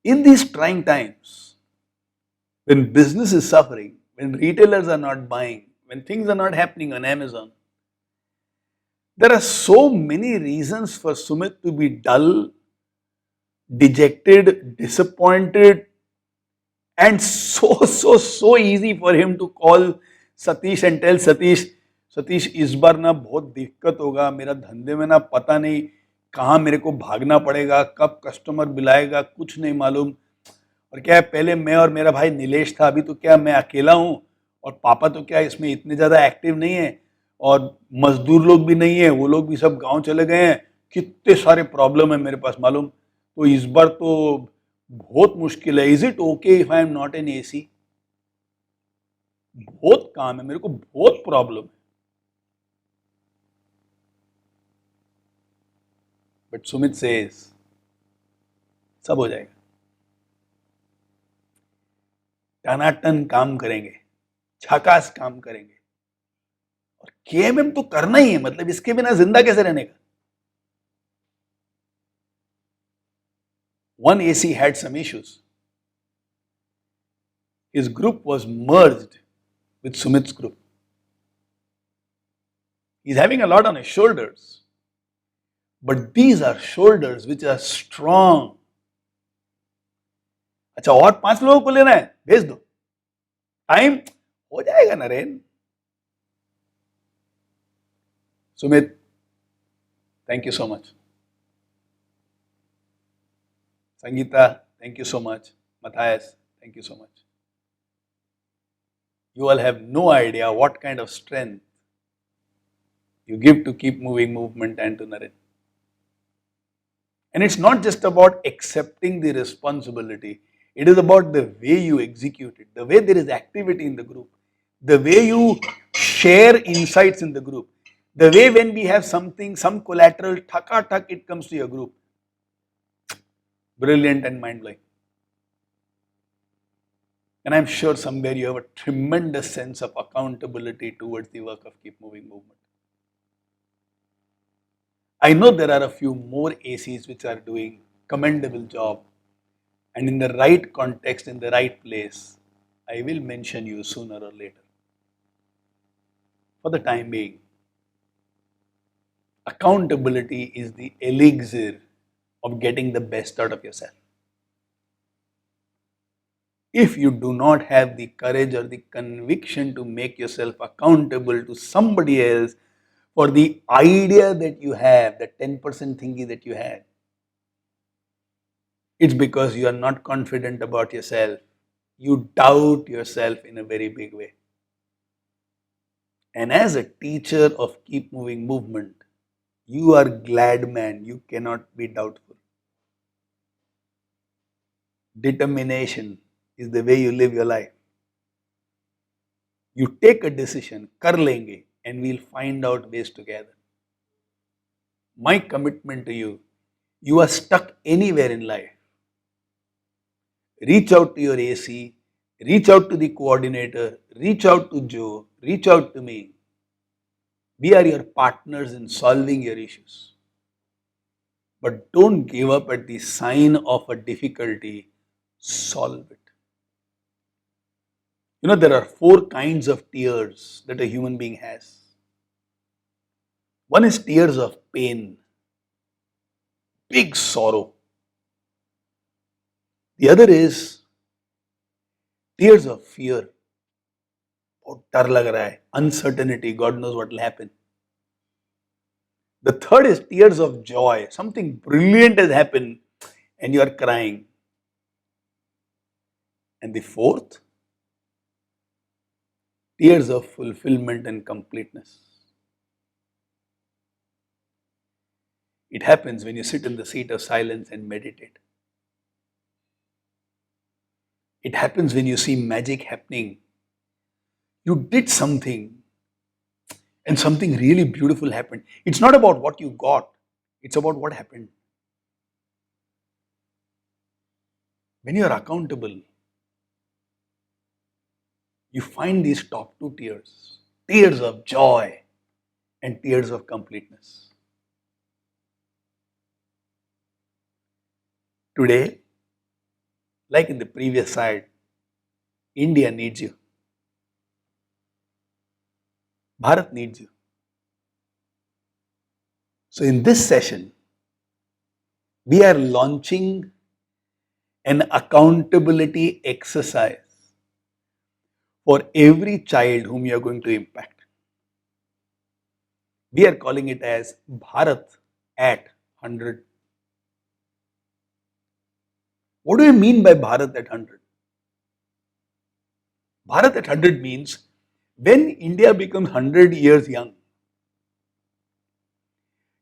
In these trying times, when business is suffering, when retailers are not buying, when things are not happening on Amazon, there are so many reasons for Sumit to be dull, dejected, disappointed, and so easy for him to call Satish and tell Satish, Satish इस बार ना बहुत दिक्कत होगा, मेरा धंधे में ना पता नहीं कहाँ मेरे को भागना पड़ेगा, कब कस्टमर बुलाएगा, कुछ नहीं मालूम. और क्या है, पहले मैं और मेरा भाई नीलेश था, अभी तो क्या मैं अकेला हूँ और पापा तो क्या इसमें इतने ज़्यादा एक्टिव नहीं है और मजदूर लोग भी नहीं है, वो लोग भी सब गांव चले गए हैं, कितने सारे प्रॉब्लम है मेरे पास मालूम. तो इस बार तो बहुत मुश्किल है. Is it okay if I am not an AC? बहुत काम है मेरे को, बहुत प्रॉब्लम है. बट सुमित सेज सब हो जाएगा. टनाटन काम करेंगे, झकास काम करेंगे, और केएमएम तो करना ही है, मतलब इसके बिना जिंदा कैसे रहने का. One AC had some issues. His group was merged with Sumit's group. He's having a lot on his shoulders, but these are shoulders which are strong. अच्छा, और 5 लोगों को लेना है, भेज दो, टाइम हो जाएगा Naren. Sumit, thank you so much. Sangeeta, thank you so much. Matthias, thank you so much. You all have no idea what kind of strength you give to Keep Moving movement and to Naren. And it's not just about accepting the responsibility, it is about the way you execute it, the way there is activity in the group, the way you share insights in the group, the way when we have something, some collateral, thak, it comes to your group. Brilliant and mind-blowing. And I'm sure somewhere you have a tremendous sense of accountability towards the work of Keep Moving movement. I know there are a few more ACs which are doing commendable job, and in the right context, in the right place, I will mention you sooner or later. For the time being, accountability is the elixir of getting the best out of yourself. If you do not have the courage or the conviction to make yourself accountable to somebody else for the idea that you have, the 10% thingy that you had, it's because you are not confident about yourself. You doubt yourself in a very big way. And as a teacher of Keep Moving movement, you are glad man, you cannot be doubtful. Determination is the way you live your life. You take a decision, kar lenge, and we'll find out ways together. My commitment to you, you are stuck anywhere in life. Reach out to your AC, reach out to the coordinator, reach out to Joe, reach out to me. We are your partners in solving your issues. But don't give up at the sign of a difficulty, solve it. You know, there are 4 kinds of tears that a human being has. One is tears of pain, big sorrow. The other is tears of fear. बहुत डर लग रहा है, uncertainty, God knows what will happen. The third is tears of joy. Something brilliant has happened and you are crying. And the fourth, tears of fulfillment and completeness. It happens when you sit in the seat of silence and meditate. It happens when you see magic happening. You did something and something really beautiful happened. It's not about what you got, it's about what happened. When you are accountable, you find these top 2 tears, tears of joy and tears of completeness. Today, like in the previous slide, India needs you. Bharat needs you. So in this session, we are launching an accountability exercise for every child whom you are going to impact. We are calling it as Bharat at 100. What do you mean by Bharat at 100? Bharat at 100 means when India becomes 100 years young.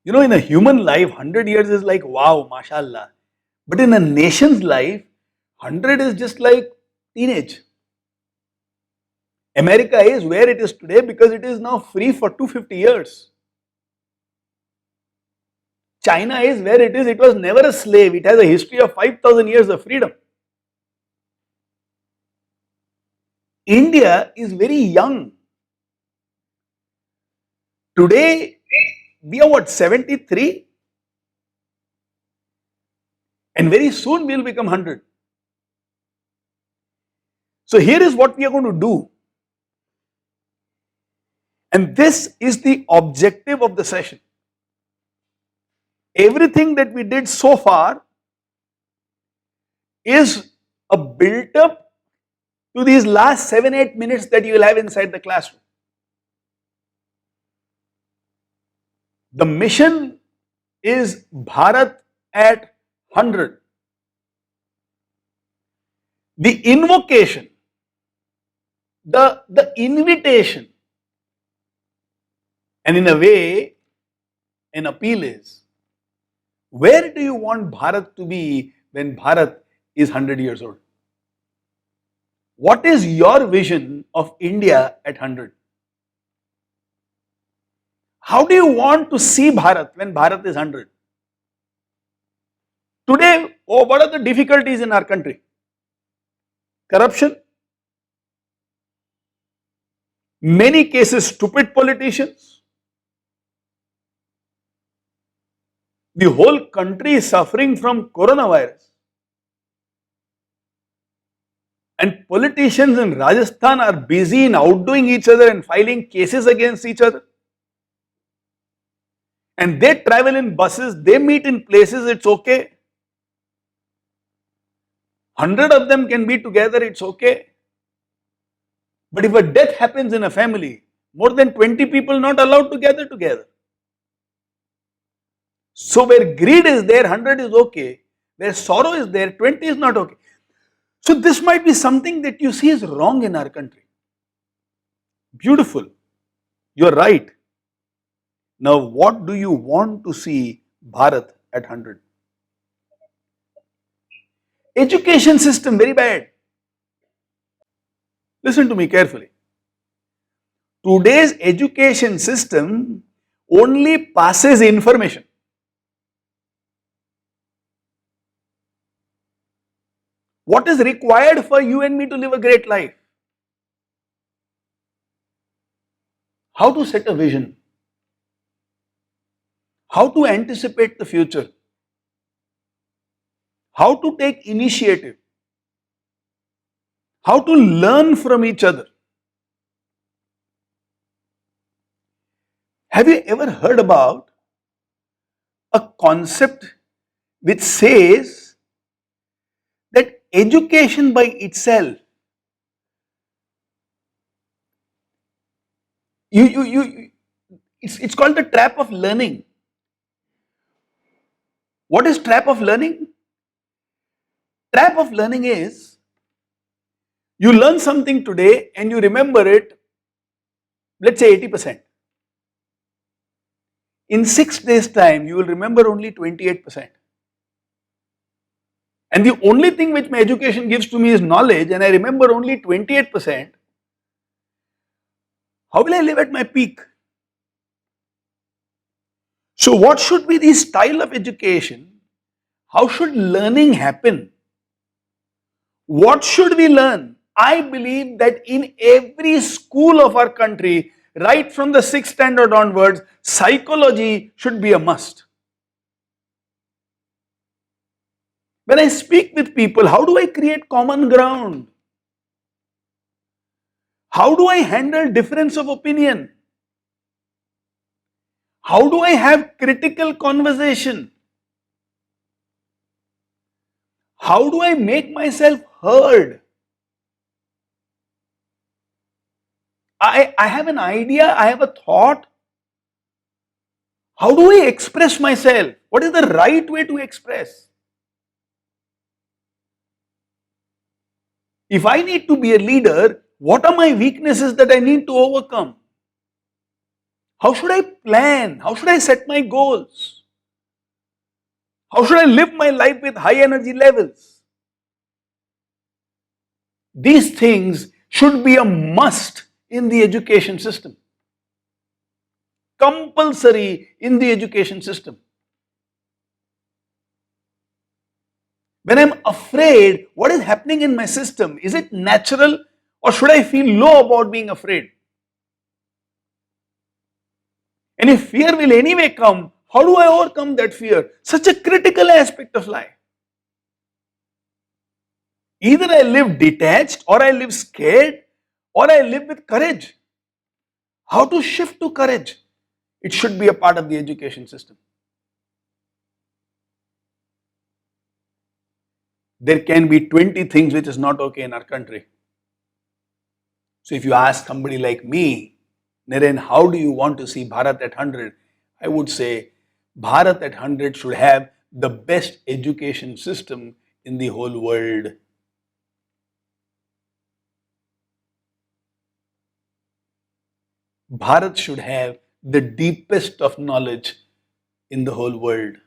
You know, in a human life, 100 years is like, wow, mashallah. But in a nation's life, 100 is just like teenage. America is where it is today because it is now free for 250 years. China is where it is, it was never a slave, it has a history of 5,000 years of freedom. India is very young. Today, we are what, 73? And very soon we will become 100. So here is what we are going to do. And this is the objective of the session. Everything that we did so far is a built up to these last 7-8 minutes that you will have inside the classroom. The mission is Bharat at 100. The invocation, the invitation, and in a way, an appeal is, where do you want Bharat to be when Bharat is 100 years old? What is your vision of India at 100? How do you want to see Bharat when Bharat is 100? Today, what are the difficulties in our country? Corruption, many cases stupid politicians, the whole country is suffering from coronavirus. And politicians in Rajasthan are busy in outdoing each other and filing cases against each other. And they travel in buses, they meet in places, it's okay. 100 of them can be together, it's okay. But if a death happens in a family, more than 20 people not allowed to gather together. So where greed is there, 100 is okay. Where sorrow is there, 20 is not okay. So this might be something that you see is wrong in our country. Beautiful. You're right. Now what do you want to see Bharat at 100? Education system very bad. Listen to me carefully. Today's education system only passes information. What is required for you and me to live a great life? How to set a vision, how to anticipate the future, how to take initiative, how to learn from each other. Have you ever heard about a concept which says that education by itself, it's called the trap of learning. What is trap of learning? Trap of learning is you learn something today and you remember it, let's say 80%. In 6 days' time, you will remember only 28%. And the only thing which my education gives to me is knowledge, and I remember only 28%. How will I live at my peak? So, what should be the style of education? How should learning happen? What should we learn? I believe that in every school of our country, right from the 6th standard onwards, psychology should be a must. When I speak with people, how do I create common ground? How do I handle difference of opinion? How do I have critical conversation? How do I make myself heard? I have an idea, I have a thought. How do I express myself? What is the right way to express? If I need to be a leader, what are my weaknesses that I need to overcome? How should I plan? How should I set my goals? How should I live my life with high energy levels? These things should be a must in the education system. Compulsory in the education system. When I'm afraid, what is happening in my system? Is it natural or should I feel low about being afraid? And if fear will anyway come, how do I overcome that fear? Such a critical aspect of life. Either I live detached or I live scared or I live with courage. How to shift to courage? It should be a part of the education system. There can be 20 things which is not okay in our country. So if you ask somebody like me, Naren, how do you want to see Bharat at 100? I would say Bharat at 100 should have the best education system in the whole world. Bharat should have the deepest of knowledge in the whole world.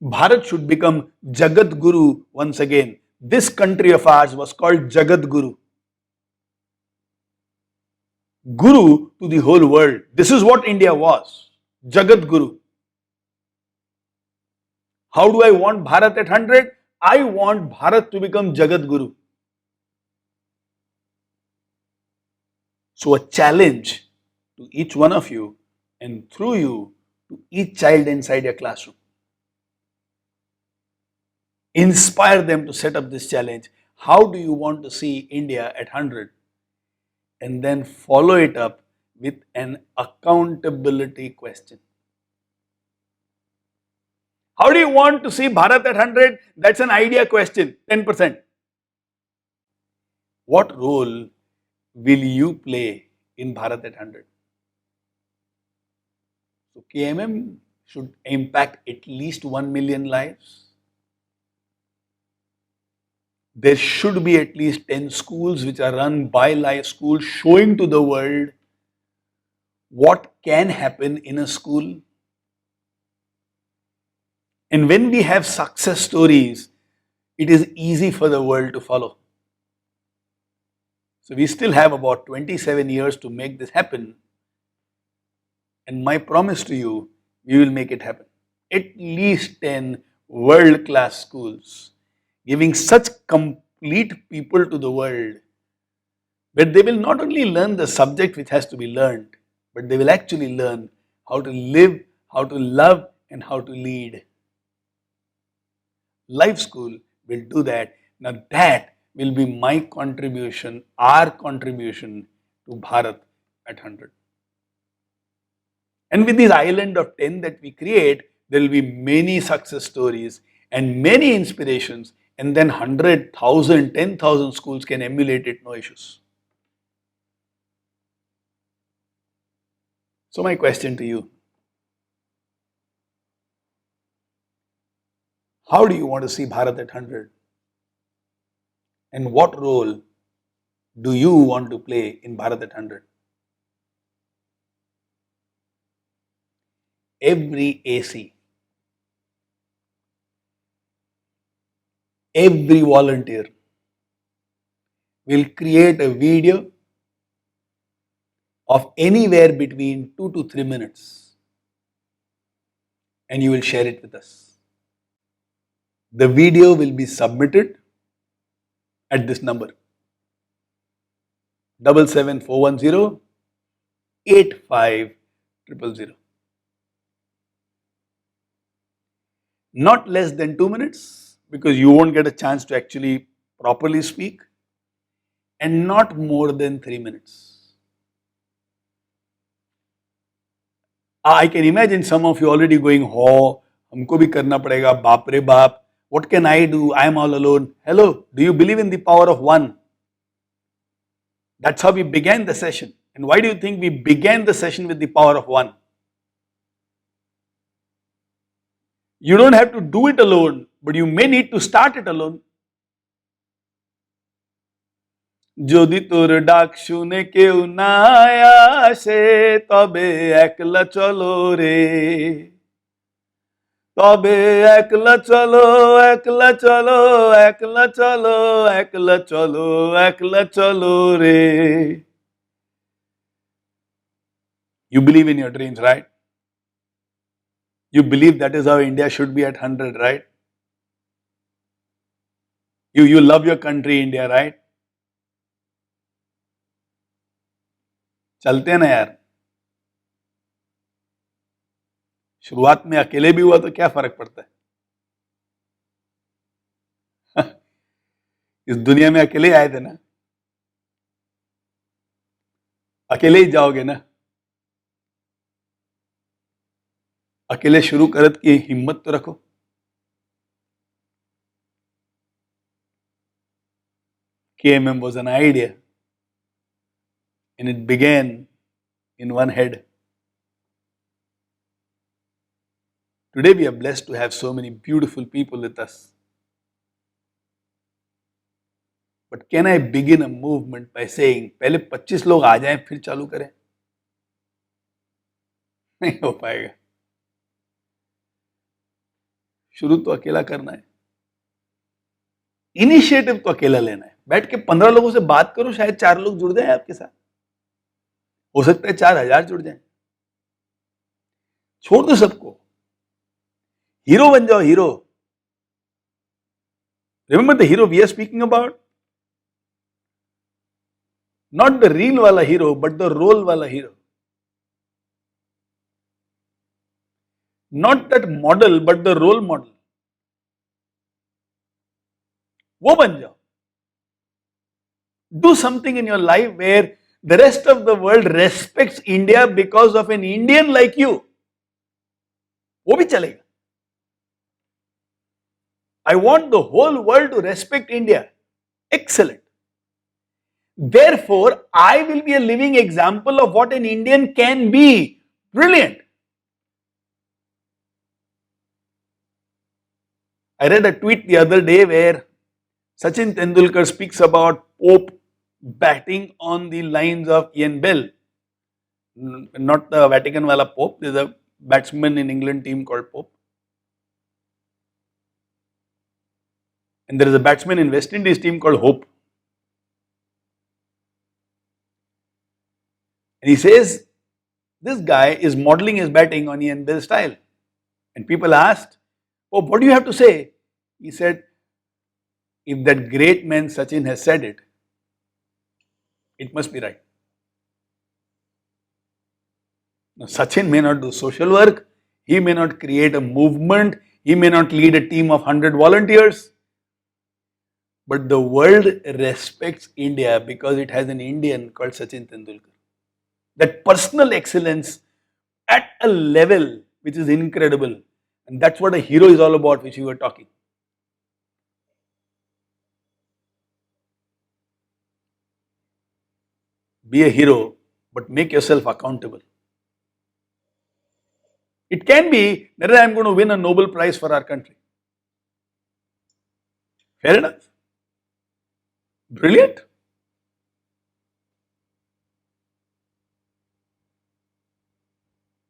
Bharat should become Jagat Guru once again. This country of ours was called Jagat Guru. Guru to the whole world. This is what India was. Jagat Guru. How do I want Bharat at 100? I want Bharat to become Jagat Guru. So a challenge to each one of you and through you to each child inside your classroom. Inspire them to set up this challenge. How do you want to see India at 100? And then follow it up with an accountability question. How do you want to see Bharat at 100? That's an idea question, 10%. What role will you play in Bharat at 100? So KMM should impact at least 1 million lives. There should be at least 10 schools which are run by life schools, showing to the world what can happen in a school. And when we have success stories, it is easy for the world to follow. So we still have about 27 years to make this happen. And my promise to you, we will make it happen. At least 10 world-class schools, giving such complete people to the world, where they will not only learn the subject which has to be learned, but they will actually learn how to live, how to love, and how to lead. Life School will do that. Now that will be my contribution, our contribution to Bharat at 100. And with this island of 10 that we create, there will be many success stories and many inspirations, and then 100,000, 10,000 schools can emulate it, no issues. So my question to you, how do you want to see Bharat at 100? And what role do you want to play in Bharat at 100? Every AC, every volunteer will create a video of anywhere between 2 to 3 minutes, and you will share it with us. The video will be submitted at this number 77410 Not less than 2 minutes, because you won't get a chance to actually properly speak, and not more than 3 minutes. I can imagine some of you already going, oh, हमको भी करना पड़ेगा, बाप रे बाप, what can I do? I am all alone. Hello, do you believe in the power of one? That's how we began the session. And why do you think we began the session with the power of one? You don't have to do it alone, but you may need to start it alone. যদি তোর ডাক শুনে কেউ না আসে তবে একলা চলো রে তবে একলা চলো একলা চলো একলা চলো একলা চলো একলা চলো রে You believe in your dreams, right? You believe that is how India should be at 100, right? You love your country, India, right? चलते हैं ना यार. शुरुआत में अकेले भी हुआ तो क्या फर्क पड़ता है? इस दुनिया में अकेले आए थे ना, अकेले ही जाओगे ना. अकेले शुरू करत की हिम्मत तो रखो. KMM was an idea, and it began in one head. Today we are blessed to have so many beautiful people with us. But can I begin a movement by saying, पहले 25 लोग आ जाएं फिर चालू करें? नहीं हो पाएगा. शुरू तो अकेला करना है. इनिशिएटिव तो अकेला लेना है. बैठ के 15 लोगों से बात करो, शायद 4 लोग जुड़ जाएं आपके साथ. हो सकता है 4000 जुड़ जाएं. छोड़ दो सबको. हीरो बन जाओ, hero. Remember the hero we are speaking about? Not the real wala hero, but the role wala hero. Not that model, but the role model. वो बन जाओ. Do something in your life where the rest of the world respects India because of an Indian like you. वो भी चलेगा. I want the whole world to respect India. Excellent. Therefore, I will be a living example of what an Indian can be. Brilliant. I read a tweet the other day where Sachin Tendulkar speaks about Pope batting on the lines of Ian Bell. Not the Vatican wala Pope, there's a batsman in England team called Pope. And there is a batsman in West Indies team called Hope. And he says, this guy is modeling his batting on Ian Bell's style. And people asked, oh, what do you have to say? He said, if that great man Sachin has said it, it must be right. Now, Sachin may not do social work, he may not create a movement, he may not lead a team of 100 volunteers, but the world respects India because it has an Indian called Sachin Tendulkar. That personal excellence at a level which is incredible, and that's what a hero is all about, which we were talking. Be a hero, but make yourself accountable. It can be that I am going to win a Nobel Prize for our country. Fair enough. Brilliant.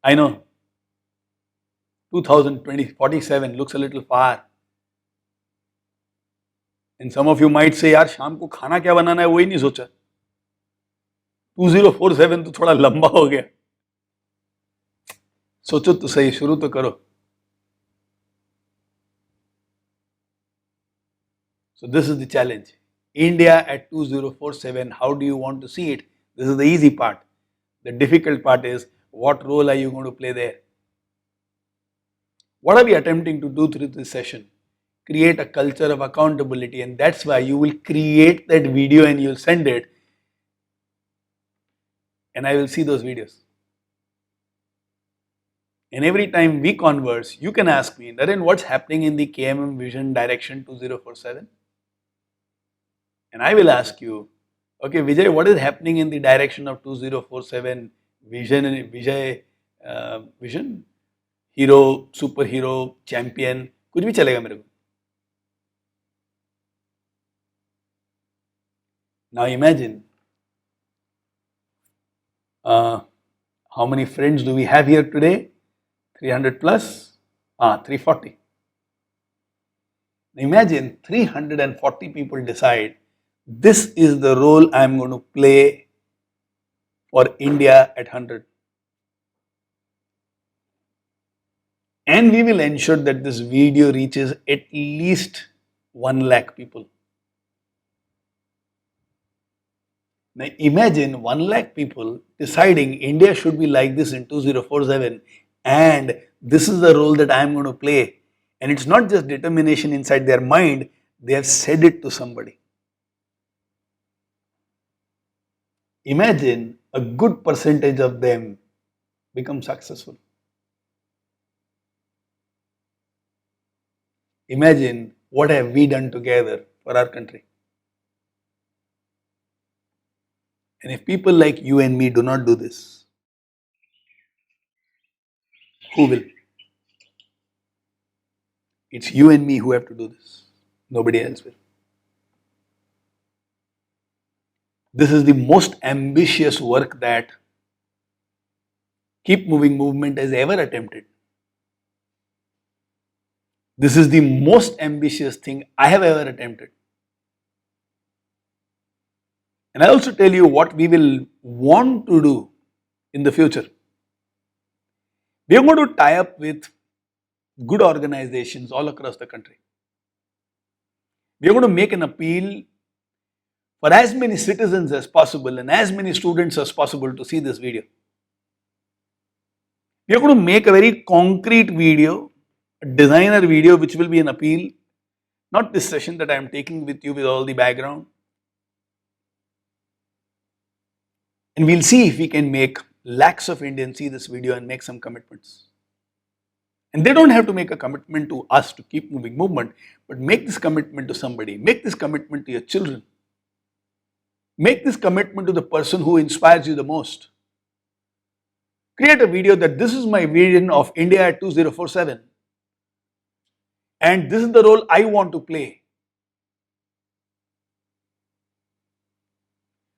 I know 2047 looks a little far. And some of you might say, यार शाम को खाना क्या बनाना है वही नहीं सोचा. 2047 तो थोड़ा लंबा हो गया. सोचो तो सही, शुरू तो करो. So this is the challenge. India at 2047, how do you want to see it? This is the easy part. The difficult part is, what role are you going to play there? What are we attempting to do through this session? Create a culture of accountability, and that's why you will create that video and you'll send it, and I will see those videos. And every time we converse, you can ask me, Naren, what's happening in the KMM Vision Direction 2047? And I will ask you, okay, Vijay, what is happening in the direction of 2047 vision and vision? Hero, superhero, champion, कुछ भी चलेगा मेरे को. Now imagine, how many friends do we have here today? 300 plus? 340. Imagine 340 people decide, this is the role I am going to play for India at 100. And we will ensure that this video reaches at least 1 lakh people. Now imagine 1 lakh people deciding India should be like this in 2047, and this is the role that I am going to play. And it's not just determination inside their mind, they have said it to somebody. Imagine a good percentage of them become successful. Imagine what have we done together for our country. And if people like you and me do not do this, who will? It's you and me who have to do this. Nobody else will. This is the most ambitious work that Keep Moving movement has ever attempted. This is the most ambitious thing I have ever attempted. And I also tell you what we will want to do in the future. We are going to tie up with good organizations all across the country. We are going to make an appeal for as many citizens as possible and as many students as possible to see this video. We are going to make a very concrete video, a designer video, which will be an appeal, not this session that I am taking with you with all the background. And we'll see if we can make lakhs of Indians see this video and make some commitments. And they don't have to make a commitment to us to Keep Moving movement, but make this commitment to somebody. Make this commitment to your children. Make this commitment to the person who inspires you the most. Create a video that this is my vision of India at 2047. And this is the role I want to play.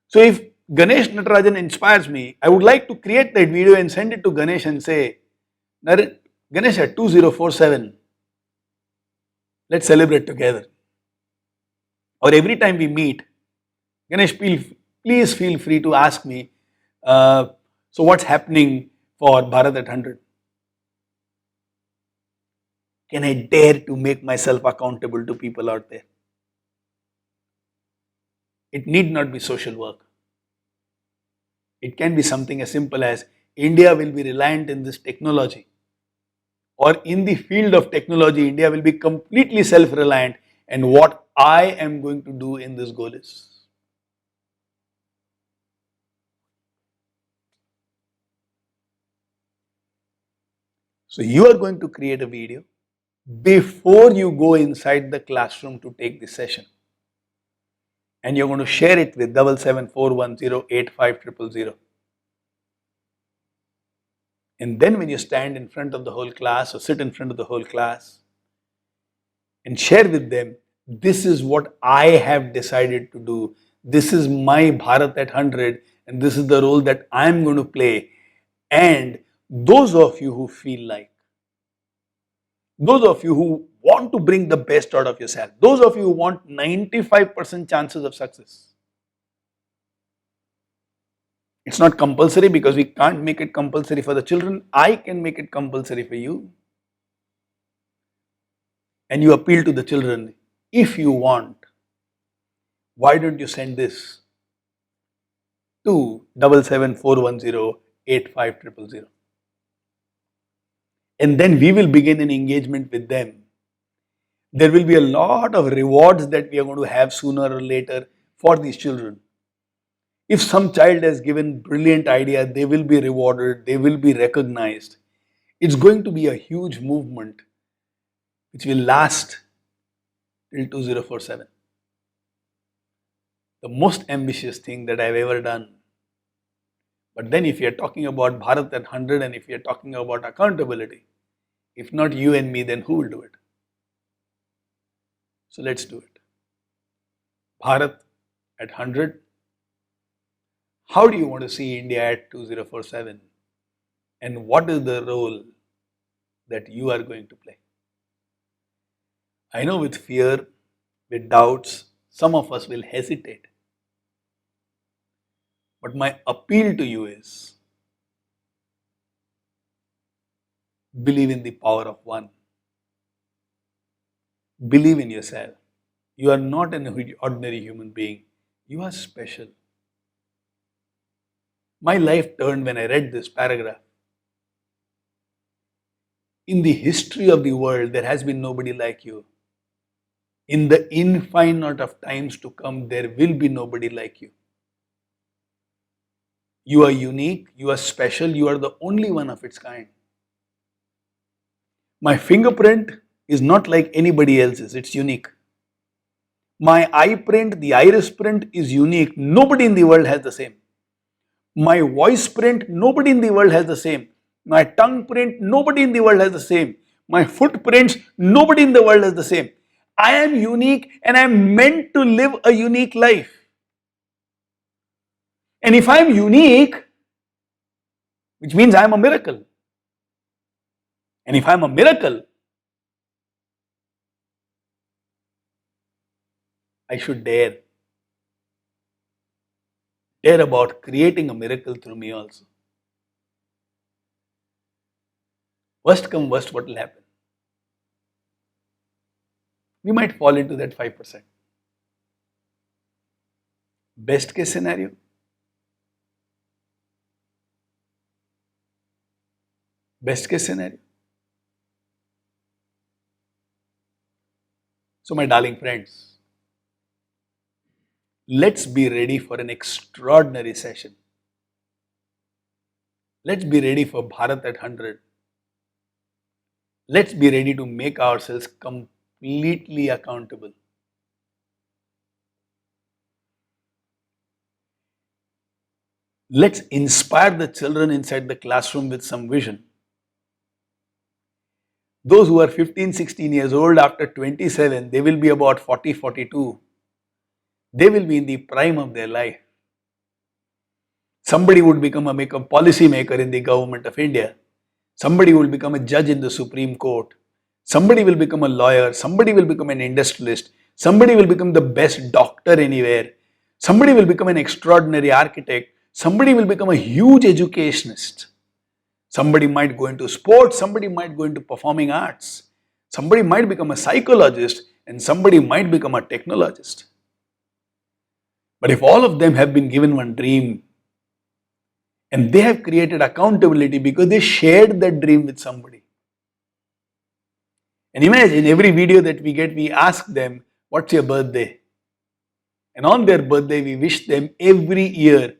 So if Ganesh Natarajan inspires me, I would like to create that video and send it to Ganesh and say, Ganesh at 2047, let's celebrate together. or every time we meet, Ganesh, please feel free to ask me, so what's happening for Bharat at 100? Can I dare to make myself accountable to people out there? It need not be social work. It can be something as simple as India will be reliant in this technology, or in the field of technology, India will be completely self-reliant, and what I am going to do in this goal is. So you are going to create a video before you go inside the classroom to take the session, and you're going to share it with 7741085000. And then when you stand in front of the whole class or sit in front of the whole class and share with them, this is what I have decided to do. This is my Bharat at 100, and this is the role that I'm going to play. And those of you who feel like, those of you who want to bring the best out of yourself, those of you who want 95% chances of success. It's not compulsory because we can't make it compulsory for the children. I can make it compulsory for you. And you appeal to the children, if you want, why don't you send this to 7741085000? And then we will begin an engagement with them. There will be a lot of rewards that we are going to have sooner or later for these children. If some child has given brilliant idea, they will be rewarded, they will be recognized. It's going to be a huge movement which will last till 2047. The most ambitious thing that I've ever done. But then if you're talking about Bharat at 100, and if you're talking about accountability, if not you and me, then who will do it? So let's do it. Bharat at 100. How do you want to see India at 2047? And what is the role that you are going to play? I know with fear, with doubts, some of us will hesitate. But my appeal to you is, believe in the power of one. Believe in yourself. You are not an ordinary human being. You are special. My life turned when I read this paragraph. In the history of the world, there has been nobody like you. In the infinite of times to come, there will be nobody like you. You are unique, you are special, you are the only one of its kind. My fingerprint is not like anybody else's, it's unique. My eye print, the iris print is unique. Nobody in the world has the same. My voice print, nobody in the world has the same. My tongue print, nobody in the world has the same. My footprints, nobody in the world has the same. I am unique and I am meant to live a unique life. And if I am unique, which means I am a miracle. And if I am a miracle, I should dare. Dare about creating a miracle through me also. Worst come worst, what will happen? We might fall into that 5%. Best case scenario, best case scenario. So my darling friends, let's be ready for an extraordinary session. Let's be ready for Bharat at 100. Let's be ready to make ourselves completely accountable. Let's inspire the children inside the classroom with some vision. Those who are 15, 16 years old, after 27, they will be about 40, 42. They will be in the prime of their life. Somebody would become a policy maker in the government of India. Somebody will become a judge in the Supreme Court. Somebody will become a lawyer. Somebody will become an industrialist. Somebody will become the best doctor anywhere. Somebody will become an extraordinary architect. Somebody will become a huge educationist. Somebody might go into sports. Somebody might go into performing arts. Somebody might become a psychologist, and somebody might become a technologist. But if all of them have been given one dream, and they have created accountability because they shared that dream with somebody. And imagine every video that we get, we ask them, what's your birthday? And on their birthday, we wish them every year,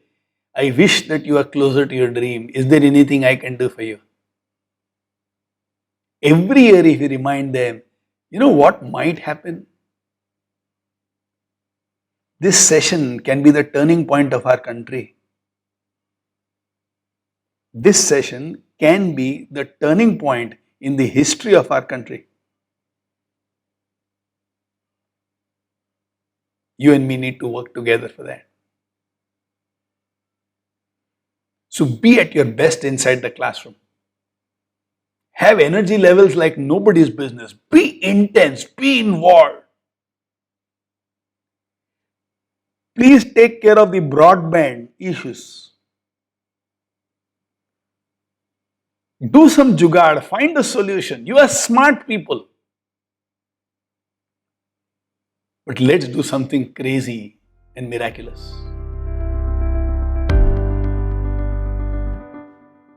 I wish that you are closer to your dream. Is there anything I can do for you? Every year, if you remind them, you know what might happen? This session can be the turning point of our country. This session can be the turning point in the history of our country. You and me need to work together for that. So be at your best inside the classroom. Have energy levels like nobody's business. Be intense, be involved. Please take care of the broadband issues. Do some jugaad, find a solution. You are smart people. But let's do something crazy and miraculous.